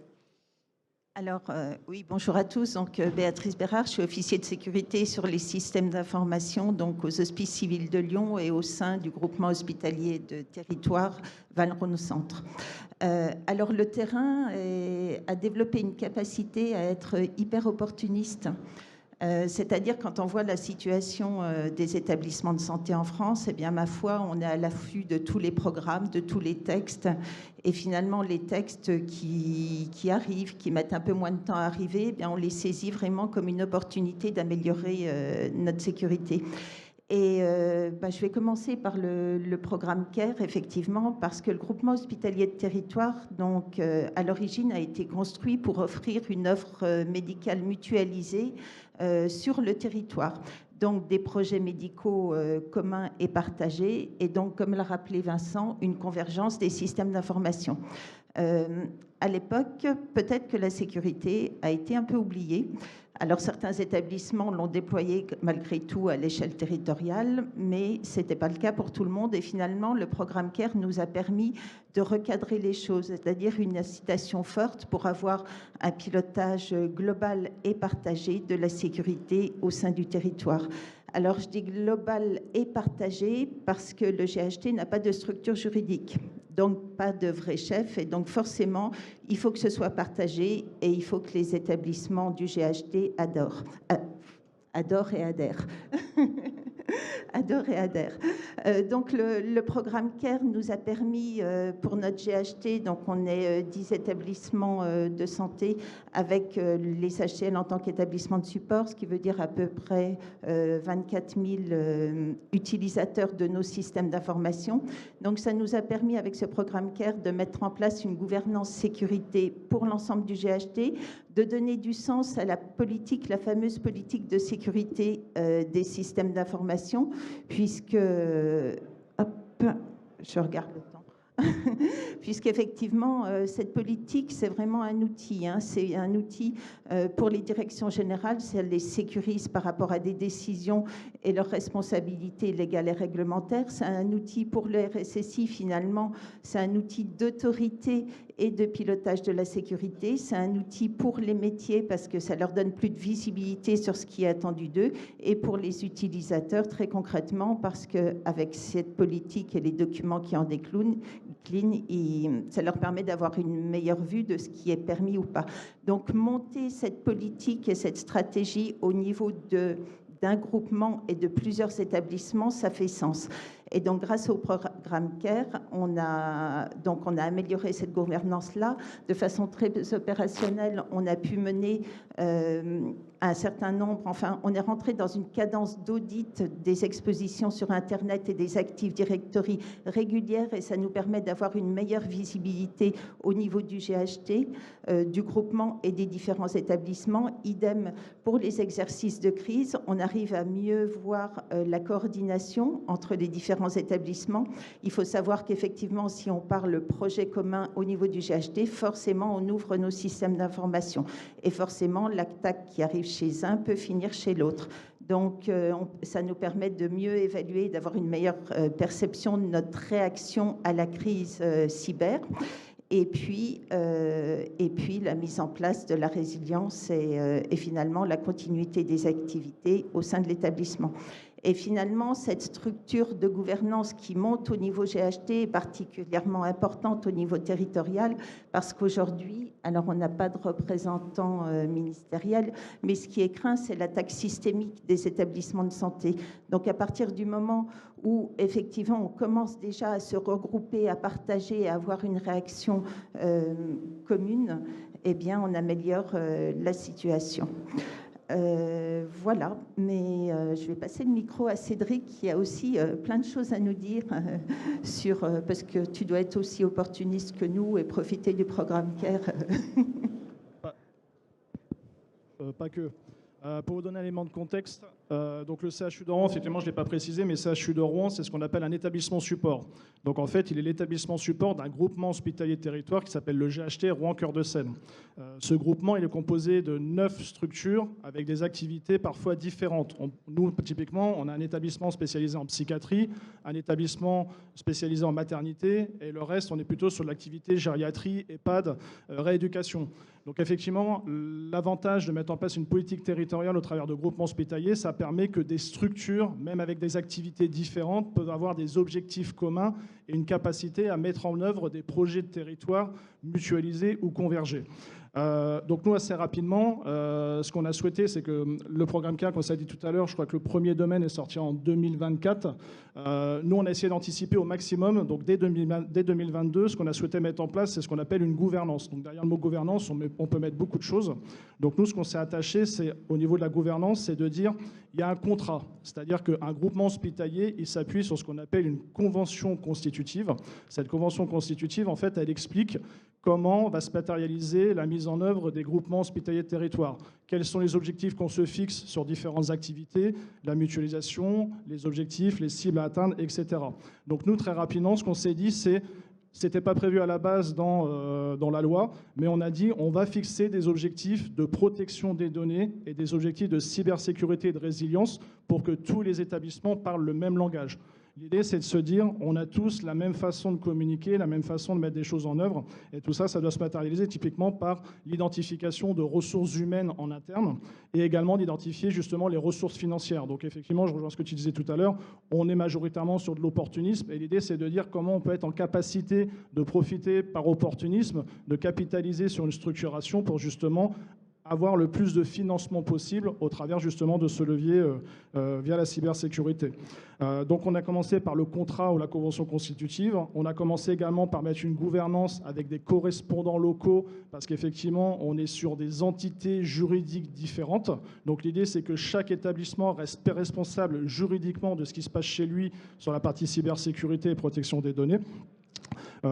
Alors, oui, bonjour à tous. Donc, Béatrice Bérard, je suis officier de sécurité sur les systèmes d'information, donc aux Hospices civils de Lyon et au sein du groupement hospitalier de territoire Val-Rhône Centre. Alors, le terrain a développé une capacité à être hyper opportuniste. C'est-à-dire, quand on voit la situation des établissements de santé en France, eh bien, ma foi, on est à l'affût de tous les programmes, de tous les textes. Et finalement, les textes qui arrivent, qui mettent un peu moins de temps à arriver, eh bien, on les saisit vraiment comme une opportunité d'améliorer notre sécurité. Et je vais commencer par le programme CARE, effectivement, parce que le groupement hospitalier de territoire, donc, à l'origine, a été construit pour offrir une offre médicale mutualisée sur le territoire. Donc, des projets médicaux communs et partagés, et donc, comme l'a rappelé Vincent, une convergence des systèmes d'information. à l'époque, peut-être que la sécurité a été un peu oubliée. Alors certains établissements l'ont déployé malgré tout à l'échelle territoriale, mais ce n'était pas le cas pour tout le monde. Et finalement, le programme CARE nous a permis de recadrer les choses, c'est-à-dire une incitation forte pour avoir un pilotage global et partagé de la sécurité au sein du territoire. Alors, je dis global et partagé parce que le GHT n'a pas de structure juridique, donc pas de vrai chef. Et donc, forcément, il faut que ce soit partagé et il faut que les établissements du GHT adorent et adhèrent. Adore et adhère. Donc le programme CARE nous a permis pour notre GHT, donc on est 10 établissements de santé avec les HCL en tant qu'établissement de support, ce qui veut dire à peu près 24 000 utilisateurs de nos systèmes d'information. Donc ça nous a permis avec ce programme CARE de mettre en place une gouvernance sécurité pour l'ensemble du GHT, de donner du sens à la politique, la fameuse politique de sécurité des systèmes d'information, puisque, hop, je regarde le temps, puisqu'effectivement, cette politique, c'est vraiment un outil. Hein, c'est un outil pour les directions générales, ça les sécurise par rapport à des décisions et leurs responsabilités légales et réglementaires. C'est un outil pour le RSSI, finalement, c'est un outil d'autorité et de pilotage de la sécurité. C'est un outil pour les métiers parce que ça leur donne plus de visibilité sur ce qui est attendu d'eux, et pour les utilisateurs, très concrètement, parce qu'avec cette politique et les documents qui en déclinent, ça leur permet d'avoir une meilleure vue de ce qui est permis ou pas. Donc, monter cette politique et cette stratégie au niveau d'un groupement et de plusieurs établissements, ça fait sens. Et donc, grâce au programme CARE, on a amélioré cette gouvernance-là. De façon très opérationnelle, on a pu mener un certain nombre, enfin, on est rentré dans une cadence d'audit des expositions sur Internet et des Active Directory régulières, et ça nous permet d'avoir une meilleure visibilité au niveau du GHT, du groupement et des différents établissements. Idem pour les exercices de crise, on arrive à mieux voir la coordination entre les différents établissements. Il faut savoir qu'effectivement, si on parle projet commun au niveau du GHT, forcément, on ouvre nos systèmes d'information. Et forcément, l'attaque qui arrive chez un peut finir chez l'autre. Donc, ça nous permet de mieux évaluer, d'avoir une meilleure perception de notre réaction à la crise cyber. Et puis, la mise en place de la résilience et finalement la continuité des activités au sein de l'établissement. Et finalement, cette structure de gouvernance qui monte au niveau GHT est particulièrement importante au niveau territorial parce qu'aujourd'hui, alors on n'a pas de représentant ministériel, mais ce qui est craint, c'est l'attaque systémique des établissements de santé. Donc à partir du moment où effectivement on commence déjà à se regrouper, à partager, à avoir une réaction commune, eh bien on améliore la situation. Voilà, mais je vais passer le micro à Cédric qui a aussi plein de choses à nous dire parce que tu dois être aussi opportuniste que nous et profiter du programme CARE. Pas que. Pour vous donner un élément de contexte, donc le CHU de Rouen, effectivement, je ne l'ai pas précisé, mais le CHU de Rouen, c'est ce qu'on appelle un établissement support. Donc en fait, il est l'établissement support d'un groupement hospitalier de territoire qui s'appelle le GHT Rouen Cœur de Seine. Ce groupement, il est composé de 9 structures avec des activités parfois différentes. Nous, typiquement, on a un établissement spécialisé en psychiatrie, un établissement spécialisé en maternité, et le reste, on est plutôt sur l'activité gériatrie, EHPAD, rééducation. Donc effectivement, l'avantage de mettre en place une politique territoriale au travers de groupements hospitaliers, ça permet que des structures, même avec des activités différentes, peuvent avoir des objectifs communs et une capacité à mettre en œuvre des projets de territoire mutualisés ou convergés. Donc nous, assez rapidement, ce qu'on a souhaité, c'est que le programme CARE, comme ça a dit tout à l'heure, je crois que le premier domaine est sorti en 2024. Nous, on a essayé d'anticiper au maximum. Donc dès 2022, ce qu'on a souhaité mettre en place, c'est ce qu'on appelle une gouvernance. Donc derrière le mot gouvernance, on peut mettre beaucoup de choses. Donc nous, ce qu'on s'est attaché, c'est au niveau de la gouvernance, c'est de dire il y a un contrat. C'est-à-dire qu'un groupement hospitalier, il s'appuie sur ce qu'on appelle une convention constitutive. Cette convention constitutive, en fait, elle explique comment va se matérialiser la mise en œuvre des groupements hospitaliers de territoire. Quels sont les objectifs qu'on se fixe sur différentes activités, la mutualisation, les objectifs, les cibles à atteindre, etc. Donc nous, très rapidement, ce qu'on s'est dit, c'est Ce n'était pas prévu à la base dans la loi, mais on a dit on va fixer des objectifs de protection des données et des objectifs de cybersécurité et de résilience pour que tous les établissements parlent le même langage. L'idée, c'est de se dire, on a tous la même façon de communiquer, la même façon de mettre des choses en œuvre. Et tout ça, ça doit se matérialiser typiquement par l'identification de ressources humaines en interne et également d'identifier justement les ressources financières. Donc effectivement, je rejoins ce que tu disais tout à l'heure, on est majoritairement sur de l'opportunisme. Et l'idée, c'est de dire comment on peut être en capacité de profiter par opportunisme, de capitaliser sur une structuration pour justement avoir le plus de financement possible au travers justement de ce levier via la cybersécurité. Donc on a commencé par le contrat ou la convention constitutive. On a commencé également par mettre une gouvernance avec des correspondants locaux parce qu'effectivement on est sur des entités juridiques différentes. Donc l'idée c'est que chaque établissement reste responsable juridiquement de ce qui se passe chez lui sur la partie cybersécurité et protection des données.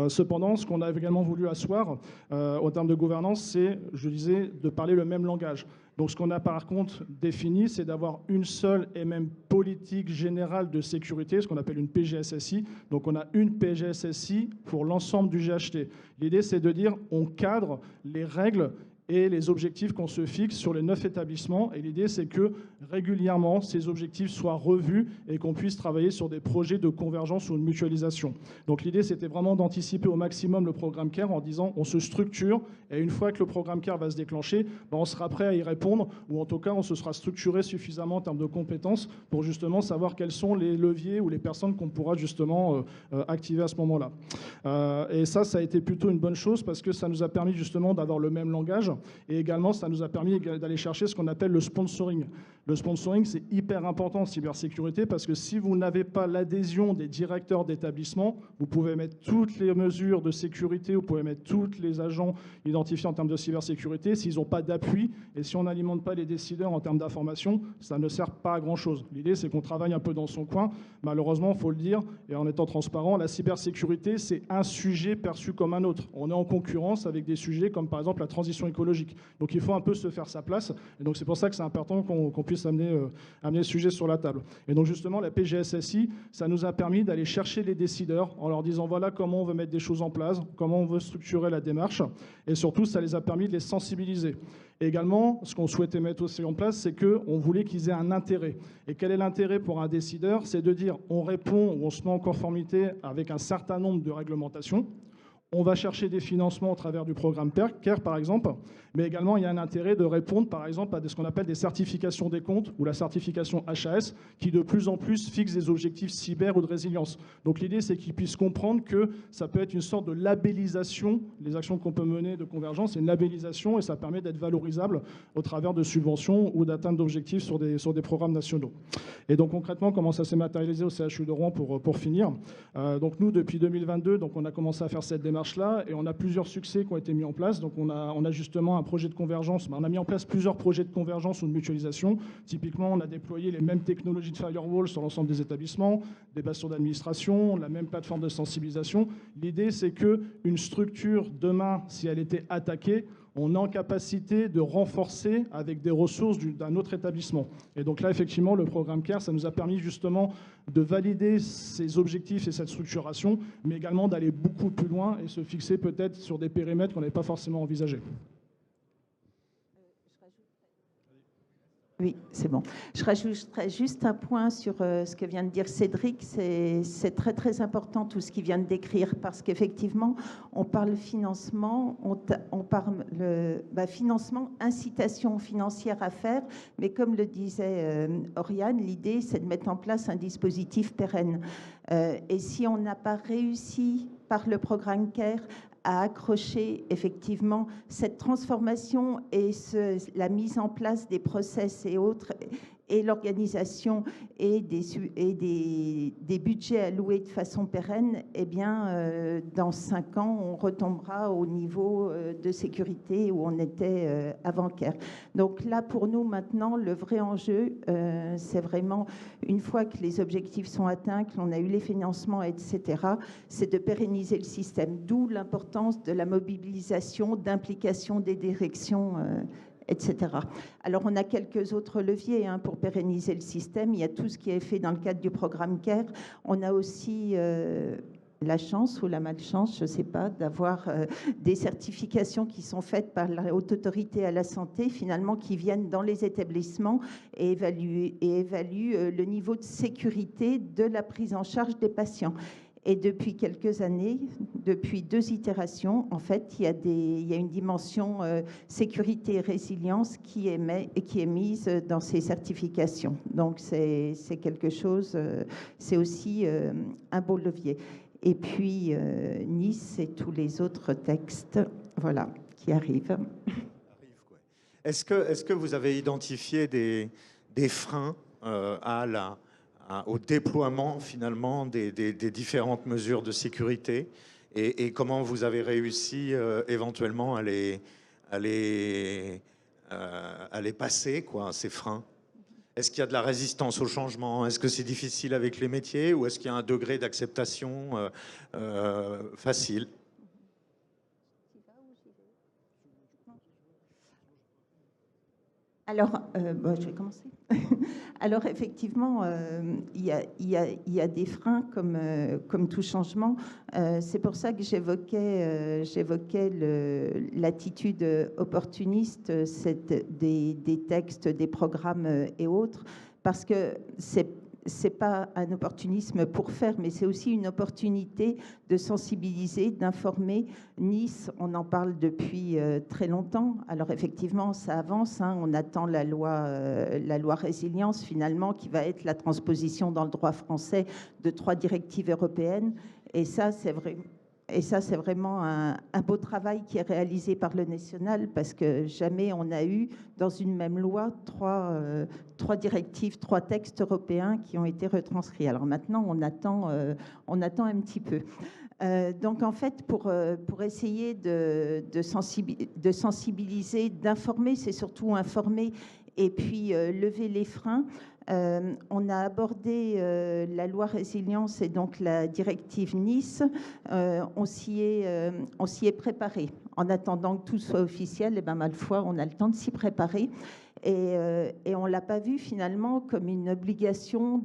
Cependant, ce qu'on a également voulu asseoir en termes de gouvernance, c'est, je disais, de parler le même langage. Donc ce qu'on a par contre défini, c'est d'avoir une seule et même politique générale de sécurité, ce qu'on appelle une PGSSI. Donc on a une PGSSI pour l'ensemble du GHT. L'idée, c'est de dire on cadre les règles et les objectifs qu'on se fixe sur les 9 établissements. Et l'idée, c'est que régulièrement, ces objectifs soient revus et qu'on puisse travailler sur des projets de convergence ou de mutualisation. Donc l'idée, c'était vraiment d'anticiper au maximum le programme CARE en disant on se structure et une fois que le programme CARE va se déclencher, on sera prêt à y répondre ou en tout cas, on se sera structuré suffisamment en termes de compétences pour justement savoir quels sont les leviers ou les personnes qu'on pourra justement activer à ce moment-là. Et ça a été plutôt une bonne chose parce que ça nous a permis justement d'avoir le même langage. Et également, ça nous a permis d'aller chercher ce qu'on appelle le sponsoring. Le sponsoring, c'est hyper important en cybersécurité parce que si vous n'avez pas l'adhésion des directeurs d'établissement, vous pouvez mettre toutes les mesures de sécurité, vous pouvez mettre tous les agents identifiés en termes de cybersécurité. S'ils n'ont pas d'appui et si on n'alimente pas les décideurs en termes d'information, ça ne sert pas à grand-chose. L'idée, c'est qu'on travaille un peu dans son coin. Malheureusement, il faut le dire, et en étant transparent, la cybersécurité, c'est un sujet perçu comme un autre. On est en concurrence avec des sujets comme par exemple la transition écologique. Donc il faut un peu se faire sa place. Et donc c'est pour ça que c'est important qu'on puisse amener le sujet sur la table. Et donc justement, la PGSSI, ça nous a permis d'aller chercher les décideurs en leur disant voilà comment on veut mettre des choses en place, comment on veut structurer la démarche. Et surtout, ça les a permis de les sensibiliser. Et également, ce qu'on souhaitait mettre aussi en place, c'est qu'on voulait qu'ils aient un intérêt. Et quel est l'intérêt pour un décideur? C'est de dire on répond ou on se met en conformité avec un certain nombre de réglementations. On va chercher des financements au travers du programme CARE, par exemple, mais également il y a un intérêt de répondre, par exemple, à ce qu'on appelle des certifications des comptes ou la certification HAS, qui de plus en plus fixe des objectifs cyber ou de résilience. Donc l'idée, c'est qu'ils puissent comprendre que ça peut être une sorte de labellisation, les actions qu'on peut mener de convergence, c'est une labellisation et ça permet d'être valorisable au travers de subventions ou d'atteinte d'objectifs sur des programmes nationaux. Et donc concrètement, comment ça s'est matérialisé au CHU de Rouen pour finir. Donc nous, depuis 2022, donc on a commencé à faire cette démarche-là et on a plusieurs succès qui ont été mis en place. Donc on a justement un projet de convergence. On a mis en place plusieurs projets de convergence ou de mutualisation. Typiquement, on a déployé les mêmes technologies de firewall sur l'ensemble des établissements, des bastions d'administration, la même plateforme de sensibilisation. L'idée, c'est qu'une structure, demain, si elle était attaquée, on est en capacité de renforcer avec des ressources d'un autre établissement. Et donc là, effectivement, le programme CARE, ça nous a permis justement de valider ces objectifs et cette structuration, mais également d'aller beaucoup plus loin et se fixer peut-être sur des périmètres qu'on n'avait pas forcément envisagés. Oui, c'est bon. Je rajouterais juste un point sur ce que vient de dire Cédric. C'est très, très important tout ce qu'il vient de décrire parce qu'effectivement, on parle financement, on parle financement, incitation financière à faire, mais comme le disait Oriane, l'idée, c'est de mettre en place un dispositif pérenne. Et si on n'a pas réussi par le programme CARE à accrocher effectivement cette transformation et la mise en place des process et autres, et l'organisation et des budgets alloués de façon pérenne, eh bien, dans 5 ans, on retombera au niveau de sécurité où on était avant CARE. Donc là, pour nous, maintenant, le vrai enjeu, c'est vraiment, une fois que les objectifs sont atteints, que l'on a eu les financements, etc., c'est de pérenniser le système, d'où l'importance de la mobilisation, d'implication des directions, etc. Alors, on a quelques autres leviers pour pérenniser le système. Il y a tout ce qui est fait dans le cadre du programme CARE. On a aussi la chance ou la malchance, je ne sais pas, d'avoir des certifications qui sont faites par la Haute Autorité à la Santé, finalement, qui viennent dans les établissements et évaluent le niveau de sécurité de la prise en charge des patients. Et depuis quelques années, depuis 2 itérations, en fait, il y a une dimension sécurité et résilience qui est mise dans ces certifications. Donc, c'est quelque chose, c'est aussi un beau levier. Et puis, Nice et tous les autres textes, voilà, qui arrivent. Est-ce que vous avez identifié des freins au déploiement finalement des différentes mesures de sécurité et comment vous avez réussi éventuellement à les passer, quoi, ces freins? Est-ce qu'il y a de la résistance au changement? Est-ce que c'est difficile avec les métiers ou est-ce qu'il y a un degré d'acceptation facile? Alors, je vais commencer. Alors, effectivement, il y a des freins comme tout changement. C'est pour ça que j'évoquais l'attitude opportuniste des textes, des programmes et autres, parce que c'est pas un opportunisme pour faire, mais c'est aussi une opportunité de sensibiliser, d'informer. Nice, on en parle depuis très longtemps. Alors effectivement, ça avance. Hein. On attend la loi résilience, finalement, qui va être la transposition dans le droit français de 3 directives européennes. Et ça, c'est vrai. Et ça, c'est vraiment un beau travail qui est réalisé par le national, parce que jamais on a eu, dans une même loi, 3 directives, 3 textes européens qui ont été retranscrits. Alors maintenant, on attend un petit peu. Donc en fait, pour essayer de sensibiliser, d'informer, c'est surtout informer et puis lever les freins. On a abordé la loi résilience et donc la directive Nice. On s'y est préparé. En attendant que tout soit officiel, et ben, ma foi, on a le temps de s'y préparer. Et on ne l'a pas vu finalement comme une obligation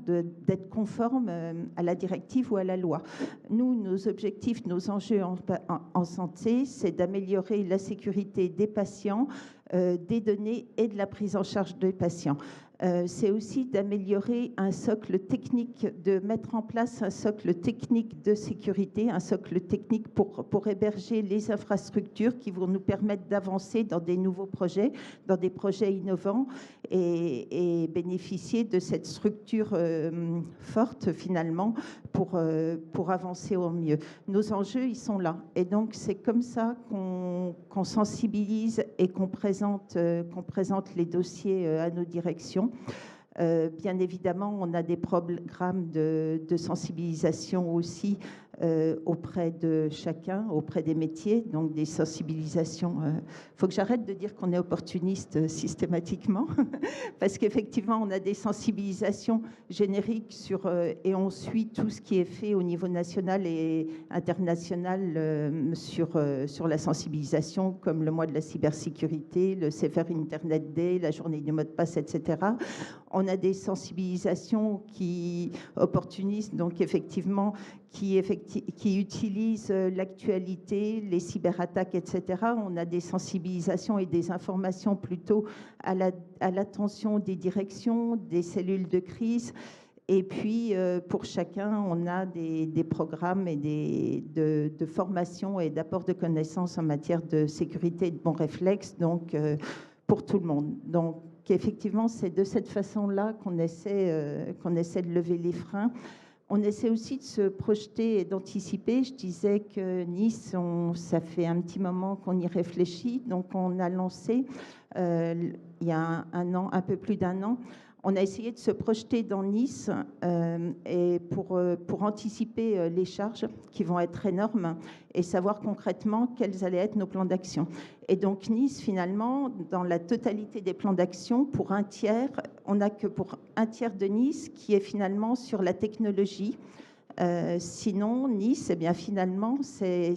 d'être conforme à la directive ou à la loi. Nous, nos objectifs, nos enjeux en santé, c'est d'améliorer la sécurité des patients, des données et de la prise en charge des patients. C'est aussi d'améliorer un socle technique, de mettre en place un socle technique de sécurité, un socle technique pour héberger les infrastructures qui vont nous permettre d'avancer dans des nouveaux projets, dans des projets innovants et bénéficier de cette structure forte finalement pour avancer au mieux. Nos enjeux, ils sont là. Et donc, c'est comme ça qu'on sensibilise et qu'on présente les dossiers à nos directions. Bien évidemment, on a des programmes de sensibilisation aussi auprès de chacun, auprès des métiers, donc des sensibilisations. Faut que j'arrête de dire qu'on est opportuniste systématiquement, parce qu'effectivement, on a des sensibilisations génériques et on suit tout ce qui est fait au niveau national et international sur la sensibilisation, comme le mois de la cybersécurité, le Safer Internet Day, la journée du mot de passe, etc. On a des sensibilisations opportunistes, donc effectivement, qui utilisent l'actualité, les cyberattaques, etc. On a des sensibilisations et des informations plutôt à l'attention des directions, des cellules de crise. Et puis, pour chacun, on a des programmes et de formation et d'apport de connaissances en matière de sécurité et de bons réflexes, donc pour tout le monde. Donc, effectivement, c'est de cette façon-là qu'on essaie de lever les freins. On essaie aussi de se projeter et d'anticiper. Je disais que Nice, ça fait un petit moment qu'on y réfléchit. Donc, on a lancé, il y a un peu plus d'1 an, on a essayé de se projeter dans Nice et pour anticiper les charges qui vont être énormes et savoir concrètement quels allaient être nos plans d'action. Et donc Nice, finalement, dans la totalité des plans d'action, pour 1/3, on n'a que pour 1/3 de Nice qui est finalement sur la technologie. Sinon, Nice, eh bien, finalement, c'est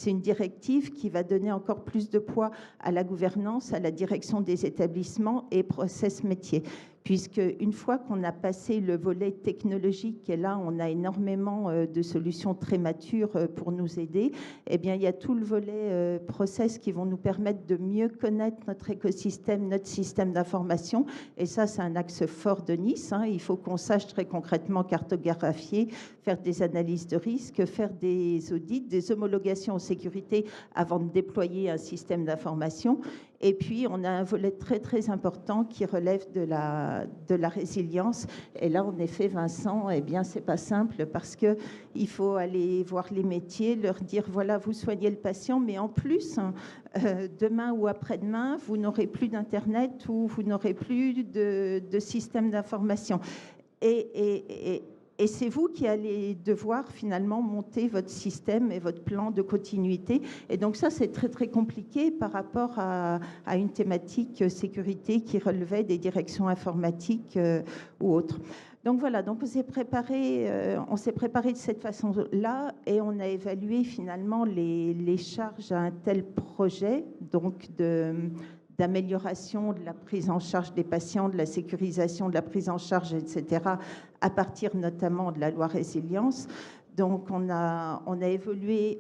une directive qui va donner encore plus de poids à la gouvernance, à la direction des établissements et process métiers. puisque une fois qu'on a passé le volet technologique, et là on a énormément de solutions très matures pour nous aider, eh bien il y a tout le volet process qui vont nous permettre de mieux connaître notre écosystème, notre système d'information, et ça c'est un axe fort de Nice, hein. Il faut qu'on sache très concrètement cartographier, faire des analyses de risque, faire des audits, des homologations en sécurité avant de déployer un système d'information. Et puis, on a un volet très, très important qui relève de la résilience. Et là, en effet, Vincent, eh bien, c'est pas simple parce qu'il faut aller voir les métiers, leur dire, voilà, vous soignez le patient, mais en plus, demain ou après-demain, vous n'aurez plus d'Internet ou vous n'aurez plus de système d'information. Et c'est vous qui allez devoir finalement monter votre système et votre plan de continuité. Et donc ça, c'est très, très compliqué par rapport à une thématique sécurité qui relevait des directions informatiques ou autres. Donc voilà, donc on s'est préparé de cette façon-là et on a évalué finalement les charges à un tel projet, donc d'amélioration de la prise en charge des patients, de la sécurisation de la prise en charge, etc., à partir notamment de la loi résilience. Donc, on a évalué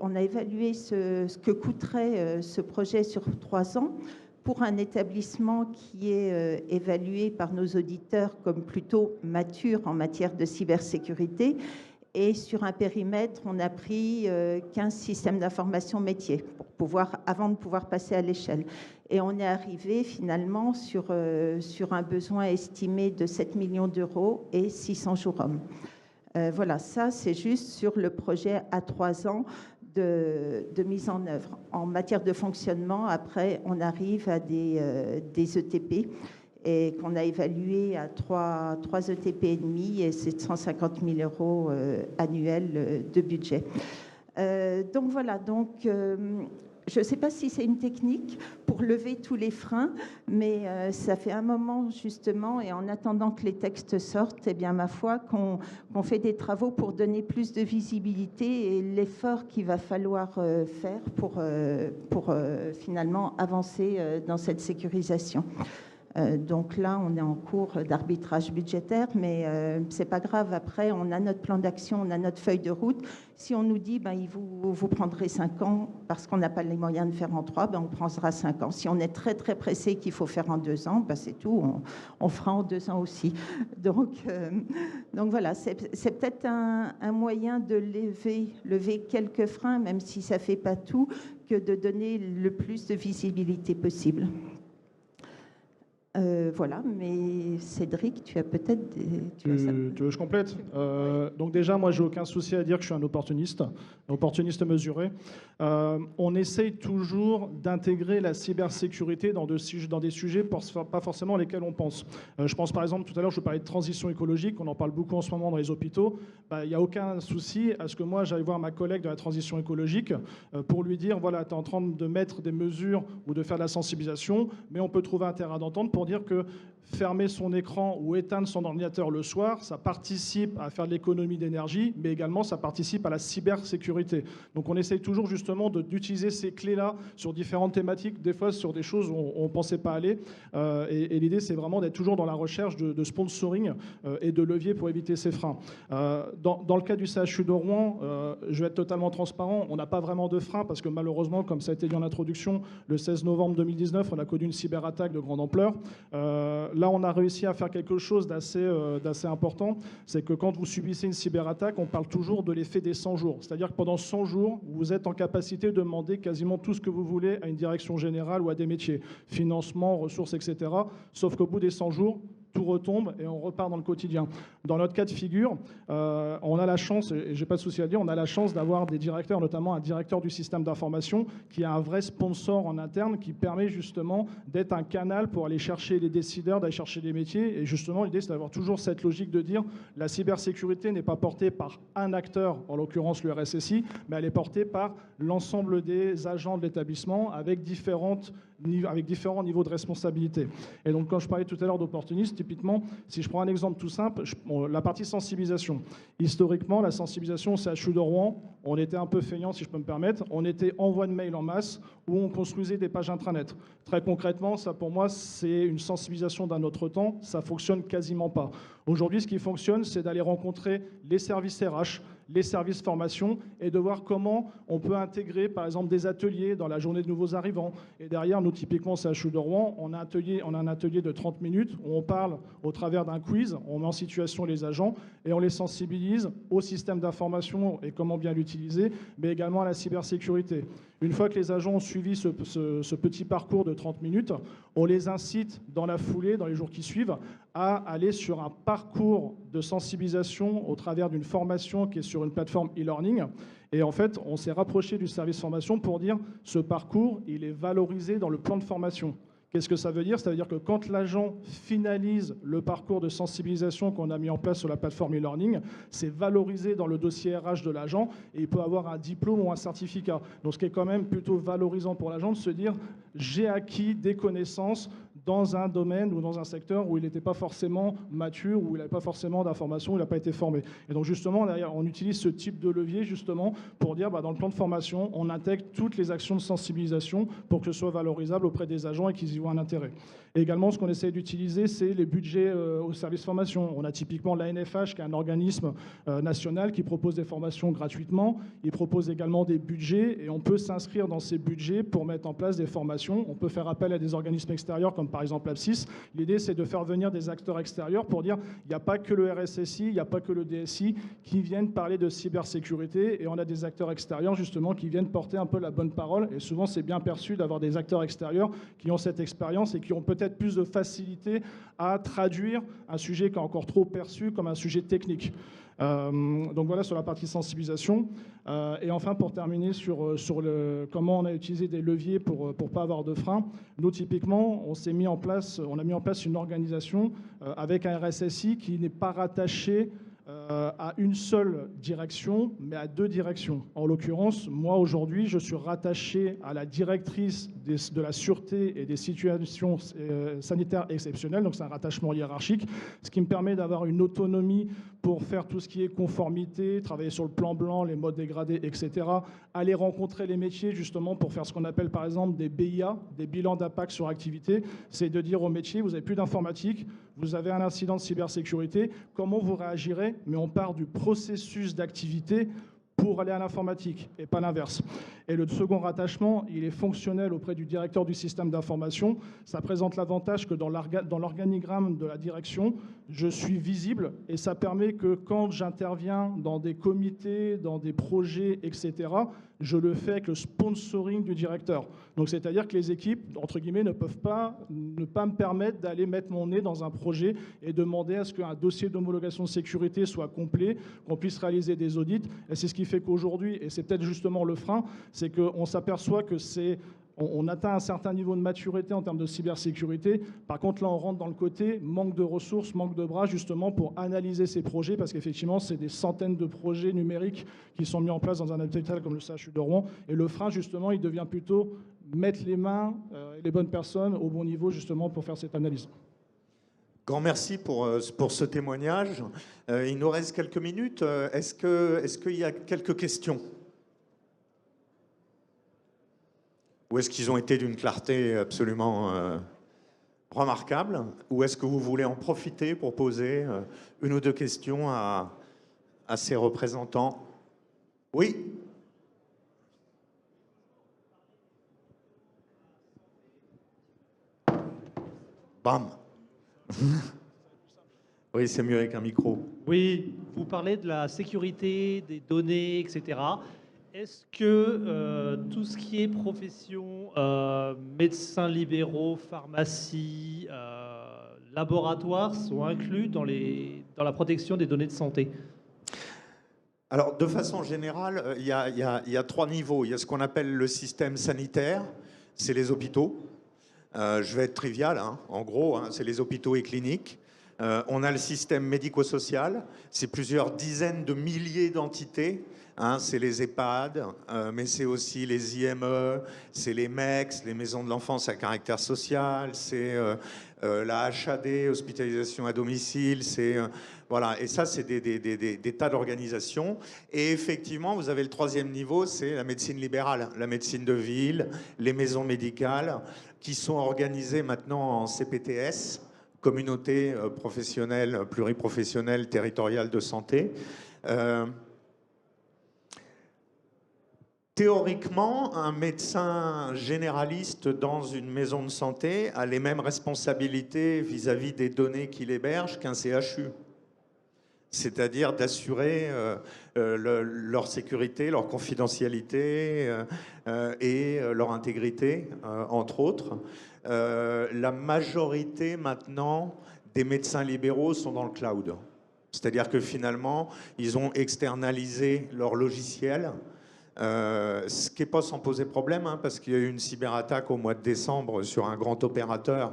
ce que coûterait ce projet sur 3 ans pour un établissement qui est évalué par nos auditeurs comme plutôt mature en matière de cybersécurité. Et sur un périmètre, on a pris 15 systèmes d'information métiers avant de pouvoir passer à l'échelle. Et on est arrivé finalement sur un besoin estimé de 7 millions d'euros et 600 jours hommes. Voilà, ça c'est juste sur le projet à 3 ans de mise en œuvre. En matière de fonctionnement, après, on arrive à des ETP et qu'on a évalué à 3 ETP et demi et c'est 150 000 euros annuels de budget. Donc voilà, je ne sais pas si c'est une technique pour lever tous les freins, mais ça fait un moment justement, et en attendant que les textes sortent, eh bien ma foi, qu'on fait des travaux pour donner plus de visibilité et l'effort qu'il va falloir faire pour finalement avancer dans cette sécurisation. Donc là, on est en cours d'arbitrage budgétaire, mais c'est pas grave. Après, on a notre plan d'action, on a notre feuille de route. Si on nous dit, vous prendrez 5 ans parce qu'on n'a pas les moyens de faire en 3, on prendra 5 ans. Si on est très très pressé qu'il faut faire en 2 ans, c'est tout, on fera en 2 ans aussi. Donc voilà, c'est peut-être un moyen de lever quelques freins, même si ça fait pas tout, que de donner le plus de visibilité possible. Voilà, mais Cédric, tu as peut-être tu veux que je complète donc déjà, moi, j'ai aucun souci à dire que je suis un opportuniste mesuré. On essaye toujours d'intégrer la cybersécurité dans des sujets pas forcément lesquels on pense. Je pense par exemple, tout à l'heure, je parlais de transition écologique, on en parle beaucoup en ce moment dans les hôpitaux. Il n'y a aucun souci à ce que moi, j'aille voir ma collègue de la transition écologique pour lui dire, voilà, tu es en train de mettre des mesures ou de faire de la sensibilisation, mais on peut trouver un terrain d'entente pour dire que fermer son écran ou éteindre son ordinateur le soir, ça participe à faire de l'économie d'énergie, mais également ça participe à la cybersécurité. Donc on essaye toujours justement d'utiliser ces clés-là sur différentes thématiques, des fois sur des choses où on ne pensait pas aller. Et l'idée, c'est vraiment d'être toujours dans la recherche de sponsoring et de levier pour éviter ces freins. Dans le cas du CHU de Rouen, je vais être totalement transparent, on n'a pas vraiment de frein parce que malheureusement, comme ça a été dit en introduction, le 16 novembre 2019, on a connu une cyberattaque de grande ampleur. Là, on a réussi à faire quelque chose d'assez important. C'est que quand vous subissez une cyberattaque, on parle toujours de l'effet des 100 jours. C'est-à-dire que pendant 100 jours, vous êtes en capacité de demander quasiment tout ce que vous voulez à une direction générale ou à des métiers. Financement, ressources, etc. Sauf qu'au bout des 100 jours, tout retombe et on repart dans le quotidien. Dans notre cas de figure, on a la chance, et j'ai pas de souci à le dire, on a la chance d'avoir des directeurs, notamment un directeur du système d'information qui a un vrai sponsor en interne qui permet justement d'être un canal pour aller chercher les décideurs, d'aller chercher les métiers. Et justement, l'idée, c'est d'avoir toujours cette logique de dire la cybersécurité n'est pas portée par un acteur, en l'occurrence le RSSI, mais elle est portée par l'ensemble des agents de l'établissement avec différentes avec différents niveaux de responsabilité. Et donc, quand je parlais tout à l'heure d'opportunisme, typiquement, si je prends un exemple tout simple, la partie sensibilisation. Historiquement, la sensibilisation au CHU de Rouen, on était un peu feignant, si je peux me permettre. On était envoi de mail en masse où on construisait des pages intranet. Très concrètement, ça pour moi, c'est une sensibilisation d'un autre temps. Ça fonctionne quasiment pas. Aujourd'hui, ce qui fonctionne, c'est d'aller rencontrer les services RH, les services formation et de voir comment on peut intégrer, par exemple, des ateliers dans la journée de nouveaux arrivants. Et derrière, nous, typiquement, au CHU de Rouen, on a un atelier de 30 minutes où on parle au travers d'un quiz, on met en situation les agents et on les sensibilise au système d'information et comment bien l'utiliser, mais également à la cybersécurité. Une fois que les agents ont suivi ce petit parcours de 30 minutes, on les incite dans la foulée, dans les jours qui suivent, à aller sur un parcours de sensibilisation au travers d'une formation qui est sur une plateforme e-learning. Et en fait, on s'est rapproché du service formation pour dire ce parcours, il est valorisé dans le plan de formation. Qu'est-ce que ça veut dire? Ça veut dire que quand l'agent finalise le parcours de sensibilisation qu'on a mis en place sur la plateforme e-learning, c'est valorisé dans le dossier RH de l'agent et il peut avoir un diplôme ou un certificat. Donc ce qui est quand même plutôt valorisant pour l'agent de se dire j'ai acquis des connaissances dans un domaine ou dans un secteur où il n'était pas forcément mature, où il n'avait pas forcément d'informations, où il n'a pas été formé. Et donc justement, derrière, on utilise ce type de levier justement pour dire dans le plan de formation, on intègre toutes les actions de sensibilisation pour que ce soit valorisable auprès des agents et qu'ils y voient un intérêt. Et également, ce qu'on essaie d'utiliser, c'est les budgets au service formation. On a typiquement l'ANFH, qui est un organisme national qui propose des formations gratuitement. Il propose également des budgets et on peut s'inscrire dans ces budgets pour mettre en place des formations. On peut faire appel à des organismes extérieurs comme par exemple l'APSIS. L'idée, c'est de faire venir des acteurs extérieurs pour dire il n'y a pas que le RSSI, il n'y a pas que le DSI qui viennent parler de cybersécurité et on a des acteurs extérieurs justement qui viennent porter un peu la bonne parole. Et souvent, c'est bien perçu d'avoir des acteurs extérieurs qui ont cette expérience et qui ont peut-être plus de facilité à traduire un sujet qui est encore trop perçu comme un sujet technique. Donc voilà sur la partie sensibilisation. Et enfin, pour terminer sur comment on a utilisé des leviers pour ne pas avoir de frein, nous, typiquement, on a mis en place une organisation avec un RSSI qui n'est pas rattaché à une seule direction, mais à deux directions. En l'occurrence, moi, aujourd'hui, je suis rattaché à la directrice de la sûreté et des situations sanitaires exceptionnelles, donc c'est un rattachement hiérarchique, ce qui me permet d'avoir une autonomie pour faire tout ce qui est conformité, travailler sur le plan blanc, les modes dégradés, etc., aller rencontrer les métiers, justement, pour faire ce qu'on appelle, par exemple, des BIA, des bilans d'impact sur activité. C'est de dire aux métiers, vous n'avez plus d'informatique, vous avez un incident de cybersécurité, comment vous réagirez? Mais on part du processus d'activité pour aller à l'informatique et pas l'inverse. Et le second rattachement, il est fonctionnel auprès du directeur du système d'information. Ça présente l'avantage que dans l'organigramme de la direction, je suis visible et ça permet que quand j'interviens dans des comités, dans des projets, etc., je le fais avec le sponsoring du directeur. Donc c'est-à-dire que les équipes, entre guillemets, ne peuvent pas me permettre d'aller mettre mon nez dans un projet et demander à ce qu'un dossier d'homologation de sécurité soit complet, qu'on puisse réaliser des audits. Et c'est ce qui fait qu'aujourd'hui, et c'est peut-être justement le frein, c'est qu'on s'aperçoit que on atteint un certain niveau de maturité en termes de cybersécurité. Par contre, là, on rentre dans le côté manque de ressources, manque de bras, justement, pour analyser ces projets, parce qu'effectivement, c'est des centaines de projets numériques qui sont mis en place dans un hôpital comme le CHU de Rouen. Et le frein, justement, il devient plutôt mettre les mains et les bonnes personnes au bon niveau, justement, pour faire cette analyse. Grand merci pour ce témoignage. Il nous reste quelques minutes. Est-ce qu'il y a quelques questions ? Ou est-ce qu'ils ont été d'une clarté absolument remarquable? Ou est-ce que vous voulez en profiter pour poser une ou deux questions à ces représentants? Oui. Bam. Oui, c'est mieux avec un micro. Oui, vous parlez de la sécurité des données, etc. Est-ce que tout ce qui est profession, médecins libéraux, pharmacie, laboratoires sont inclus dans la protection des données de santé? Alors, de façon générale, il y a trois niveaux. Il y a ce qu'on appelle le système sanitaire, c'est les hôpitaux. Je vais être trivial, hein. En gros, hein, c'est les hôpitaux et cliniques. On a le système médico-social, c'est plusieurs dizaines de milliers d'entités. Hein, c'est les EHPAD, mais c'est aussi les IME, c'est les MEX, les maisons de l'enfance à caractère social, c'est la HAD, hospitalisation à domicile, c'est voilà. Et ça, c'est des tas d'organisations. Et effectivement, vous avez le troisième niveau, c'est la médecine libérale, la médecine de ville, les maisons médicales, qui sont organisées maintenant en CPTS, communauté professionnelle, pluriprofessionnelle, territoriale de santé. Théoriquement, un médecin généraliste dans une maison de santé a les mêmes responsabilités vis-à-vis des données qu'il héberge qu'un CHU. C'est-à-dire d'assurer leur sécurité, leur confidentialité et leur intégrité, entre autres. La majorité maintenant des médecins libéraux sont dans le cloud. C'est-à-dire que finalement, ils ont externalisé leur logiciel. Ce qui n'est pas sans poser problème, hein, parce qu'il y a eu une cyberattaque au mois de décembre sur un grand opérateur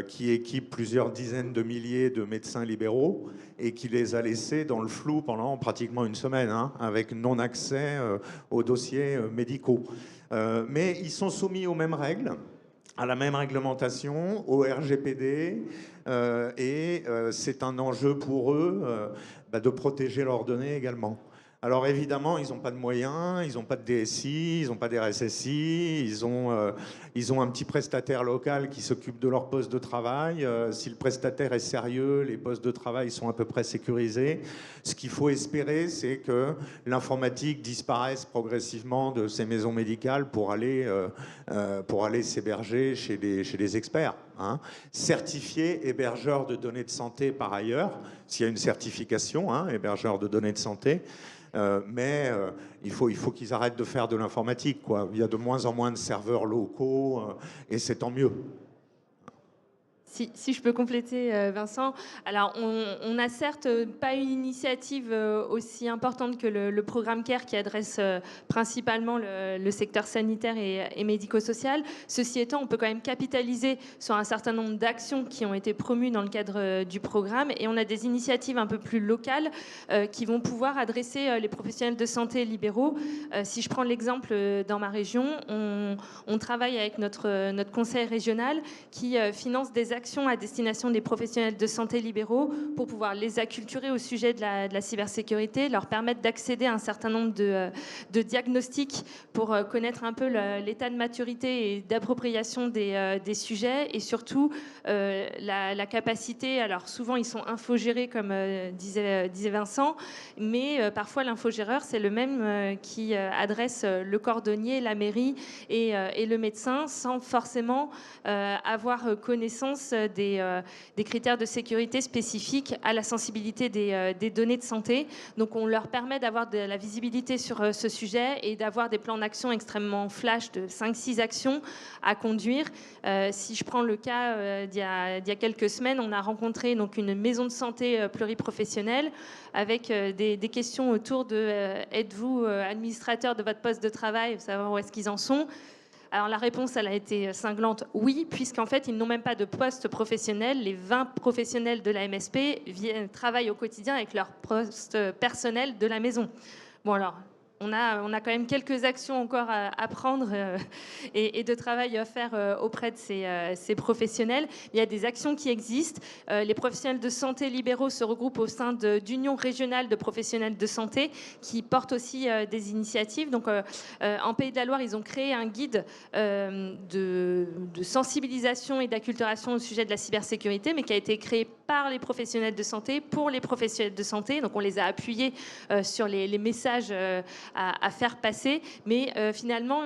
qui équipe plusieurs dizaines de milliers de médecins libéraux et qui les a laissés dans le flou pendant pratiquement une semaine, hein, avec non-accès aux dossiers médicaux. Mais ils sont soumis aux mêmes règles, à la même réglementation, au RGPD, et c'est un enjeu pour eux de protéger leurs données également. Alors évidemment, ils n'ont pas de moyens, ils n'ont pas de DSI, ils n'ont pas d'RSSI, ils ont un petit prestataire local qui s'occupe de leur poste de travail. Si le prestataire est sérieux, les postes de travail sont à peu près sécurisés. Ce qu'il faut espérer, c'est que l'informatique disparaisse progressivement de ces maisons médicales pour aller s'héberger chez des experts. Hein. Certifié hébergeur de données de santé par ailleurs, s'il y a une certification, hein, hébergeur de données de santé. Mais il faut qu'ils arrêtent de faire de l'informatique, quoi. Il y a de moins en moins de serveurs locaux et c'est tant mieux. Si je peux compléter, Vincent. Alors, on n'a certes pas une initiative aussi importante que le programme CARE qui adresse principalement le secteur sanitaire et médico-social. Ceci étant, on peut quand même capitaliser sur un certain nombre d'actions qui ont été promues dans le cadre du programme et on a des initiatives un peu plus locales qui vont pouvoir adresser les professionnels de santé libéraux. Si je prends l'exemple dans ma région, on travaille avec notre conseil régional qui finance des actions à destination des professionnels de santé libéraux pour pouvoir les acculturer au sujet de la cybersécurité, leur permettre d'accéder à un certain nombre de diagnostics pour connaître un peu l'état de maturité et d'appropriation des sujets et surtout la capacité, alors souvent ils sont infogérés comme disait Vincent, mais parfois l'infogéreur c'est le même qui adresse le cordonnier, la mairie et le médecin sans forcément avoir connaissance des critères de sécurité spécifiques à la sensibilité des données de santé. Donc on leur permet d'avoir de la visibilité sur ce sujet et d'avoir des plans d'action extrêmement flash de 5-6 actions à conduire. Si je prends le cas d'il y a quelques semaines, on a rencontré donc, une maison de santé pluriprofessionnelle avec des questions autour de êtes-vous administrateur de votre poste de travail, pour savoir où est-ce qu'ils en sont. Alors la réponse, elle a été cinglante, oui, puisqu'en fait, ils n'ont même pas de poste professionnel. Les 20 professionnels de la MSP travaillent au quotidien avec leur poste personnel de la maison. Bon alors, on a quand même quelques actions encore à prendre et de travail à faire auprès de ces professionnels. Il y a des actions qui existent. Les professionnels de santé libéraux se regroupent au sein d'unions régionales de professionnels de santé qui portent aussi des initiatives. Donc, en Pays de la Loire, ils ont créé un guide de sensibilisation et d'acculturation au sujet de la cybersécurité, mais qui a été créé par les professionnels de santé, pour les professionnels de santé. Donc, on les a appuyés sur les messages à faire passer. Mais finalement,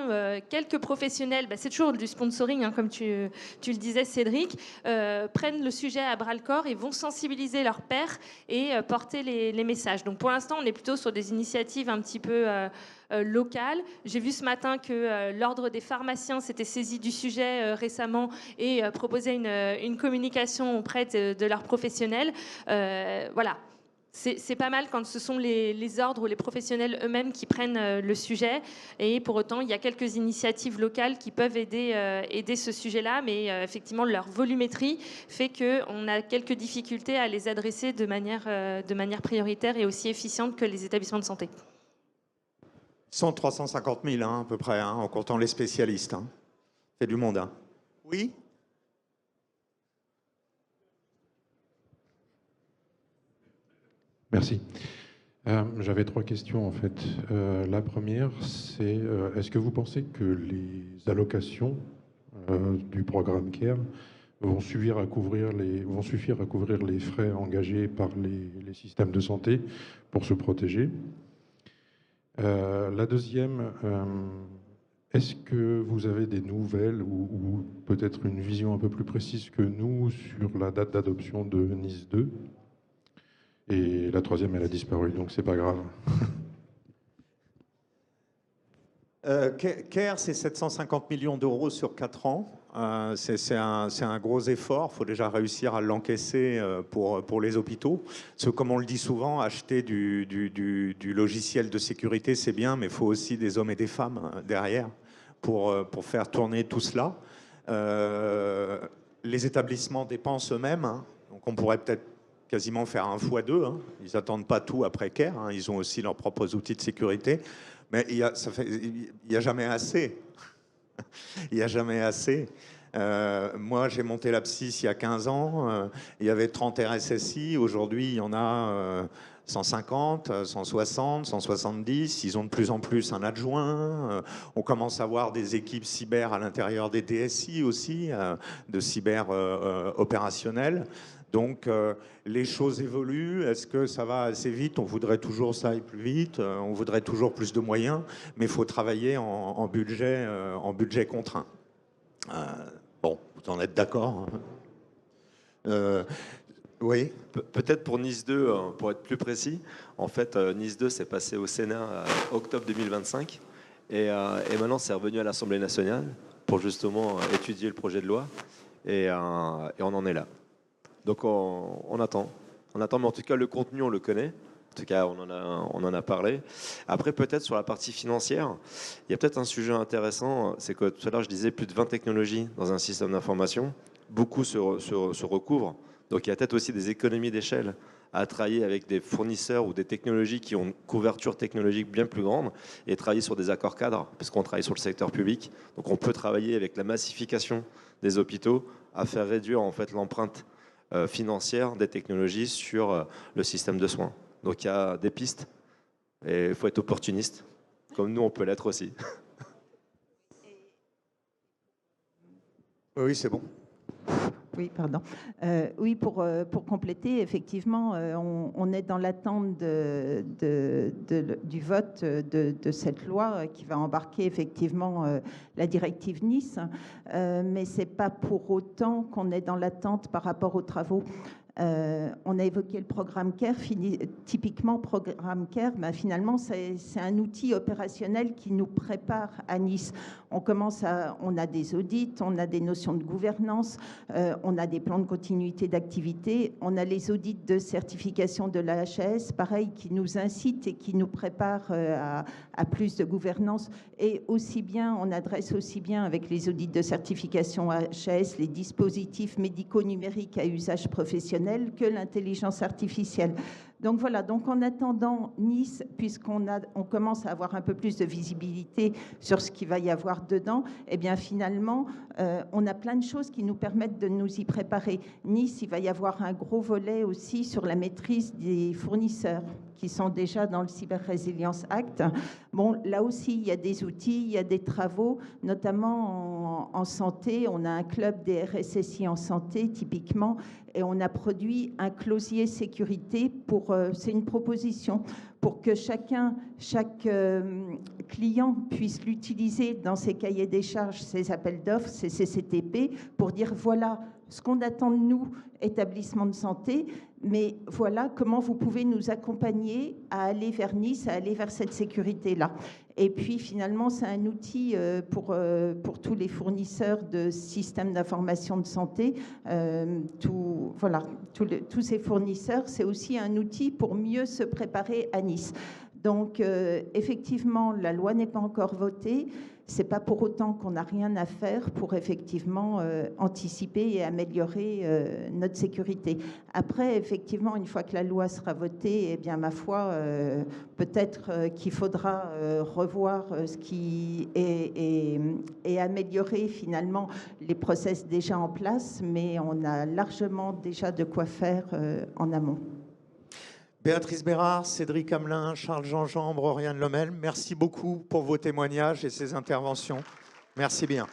quelques professionnels, c'est toujours du sponsoring, hein, comme tu le disais, Cédric, prennent le sujet à bras-le-corps et vont sensibiliser leurs pairs et porter les messages. Donc, pour l'instant, on est plutôt sur des initiatives un petit peu locales. J'ai vu ce matin que l'Ordre des pharmaciens s'était saisi du sujet récemment et proposait une communication auprès de leurs professionnels. Voilà. c'est pas mal quand ce sont les ordres ou les professionnels eux-mêmes qui prennent le sujet. Et pour autant, il y a quelques initiatives locales qui peuvent aider ce sujet-là. Mais effectivement, leur volumétrie fait qu'on a quelques difficultés à les adresser de manière prioritaire et aussi efficiente que les établissements de santé. Ils sont 350 000 à peu près, en comptant les spécialistes. C'est du monde. Oui. Merci. J'avais 3 questions en fait. La première, c'est est-ce que vous pensez que les allocations du programme CARE vont suffire à couvrir les frais engagés par les systèmes de santé pour se protéger? La deuxième, est-ce que vous avez des nouvelles ou peut-être une vision un peu plus précise que nous sur la date d'adoption de Nice 2? Et la troisième, elle a disparu, donc c'est pas grave. CARE, c'est 750 millions d'euros sur 4 ans. C'est un gros effort. Il faut déjà réussir à l'encaisser pour les hôpitaux. Parce que, comme on le dit souvent, acheter du logiciel de sécurité, c'est bien, mais il faut aussi des hommes et des femmes derrière pour faire tourner tout cela. Les établissements dépensent eux-mêmes. Donc on pourrait peut-être quasiment faire 1 x 2. Ils n'attendent pas tout après CARE. Ils ont aussi leurs propres outils de sécurité. Mais il n'y a jamais assez. Il n'y a jamais assez. Moi, j'ai monté l'APSIS il y a 15 ans. Il y avait 30 RSSI. Aujourd'hui, il y en a 150, 160, 170. Ils ont de plus en plus un adjoint. On commence à avoir des équipes cyber à l'intérieur des DSI aussi, de cyber opérationnels. Donc, les choses évoluent. Est-ce que ça va assez vite? On voudrait toujours ça aille plus vite. On voudrait toujours plus de moyens. Mais il faut travailler en budget contraint. Bon, vous en êtes d'accord? Oui. Peut-être pour Nice 2, pour être plus précis, en fait, Nice 2 s'est passé au Sénat octobre 2025. Et maintenant, c'est revenu à l'Assemblée nationale pour justement étudier le projet de loi. Et on en est là. Donc on attend, mais en tout cas le contenu on le connaît, en tout cas on en a parlé. Après peut-être sur la partie financière, il y a peut-être un sujet intéressant, c'est que tout à l'heure je disais plus de 20 technologies dans un système d'information, beaucoup se recouvrent, donc il y a peut-être aussi des économies d'échelle à travailler avec des fournisseurs ou des technologies qui ont une couverture technologique bien plus grande et travailler sur des accords cadres, parce qu'on travaille sur le secteur public, donc on peut travailler avec la massification des hôpitaux à faire réduire en fait l'empreinte financière des technologies sur le système de soins. Donc il y a des pistes et il faut être opportuniste, comme nous on peut l'être aussi. Oui, c'est bon. Oui, pardon. Oui, pour compléter, effectivement, on est dans l'attente du vote de cette loi qui va embarquer effectivement la directive Nice, mais ce n'est pas pour autant qu'on est dans l'attente par rapport aux travaux. On a évoqué le programme CARE. Typiquement, programme CARE, finalement, c'est un outil opérationnel qui nous prépare à Nice. On a des audits, on a des notions de gouvernance, on a des plans de continuité d'activité, on a les audits de certification de la HAS, pareil, qui nous incitent et qui nous préparent à plus de gouvernance. Et on adresse aussi bien avec les audits de certification HAS les dispositifs médicaux numériques à usage professionnel que l'intelligence artificielle. Donc voilà, donc en attendant Nice, puisqu'on commence à avoir un peu plus de visibilité sur ce qu'il va y avoir dedans, eh bien finalement, on a plein de choses qui nous permettent de nous y préparer. Nice, il va y avoir un gros volet aussi sur la maîtrise des fournisseurs qui sont déjà dans le Cyber Resilience Act. Bon, là aussi, il y a des outils, il y a des travaux, notamment en santé. On a un club des RSSI en santé, typiquement, et on a produit un closier sécurité c'est une proposition pour que chaque client puisse l'utiliser dans ses cahiers des charges, ses appels d'offres, ses CCTP, pour dire voilà ce qu'on attend de nous, établissements de santé, mais voilà comment vous pouvez nous accompagner à aller vers Nice, à aller vers cette sécurité-là. Et puis finalement, c'est un outil pour tous les fournisseurs de systèmes d'information de santé. Voilà, tous ces fournisseurs, c'est aussi un outil pour mieux se préparer à Nice. Donc effectivement, la loi n'est pas encore votée. C'est pas pour autant qu'on n'a rien à faire pour effectivement anticiper et améliorer notre sécurité. Après, effectivement, une fois que la loi sera votée, eh bien, ma foi, peut-être qu'il faudra revoir ce qui est et améliorer finalement les process déjà en place, mais on a largement déjà de quoi faire en amont. Béatrice Bérard, Cédric Hamelin, Charles Jean-Jambre, Oriane Lomel, merci beaucoup pour vos témoignages et ces interventions. Merci bien.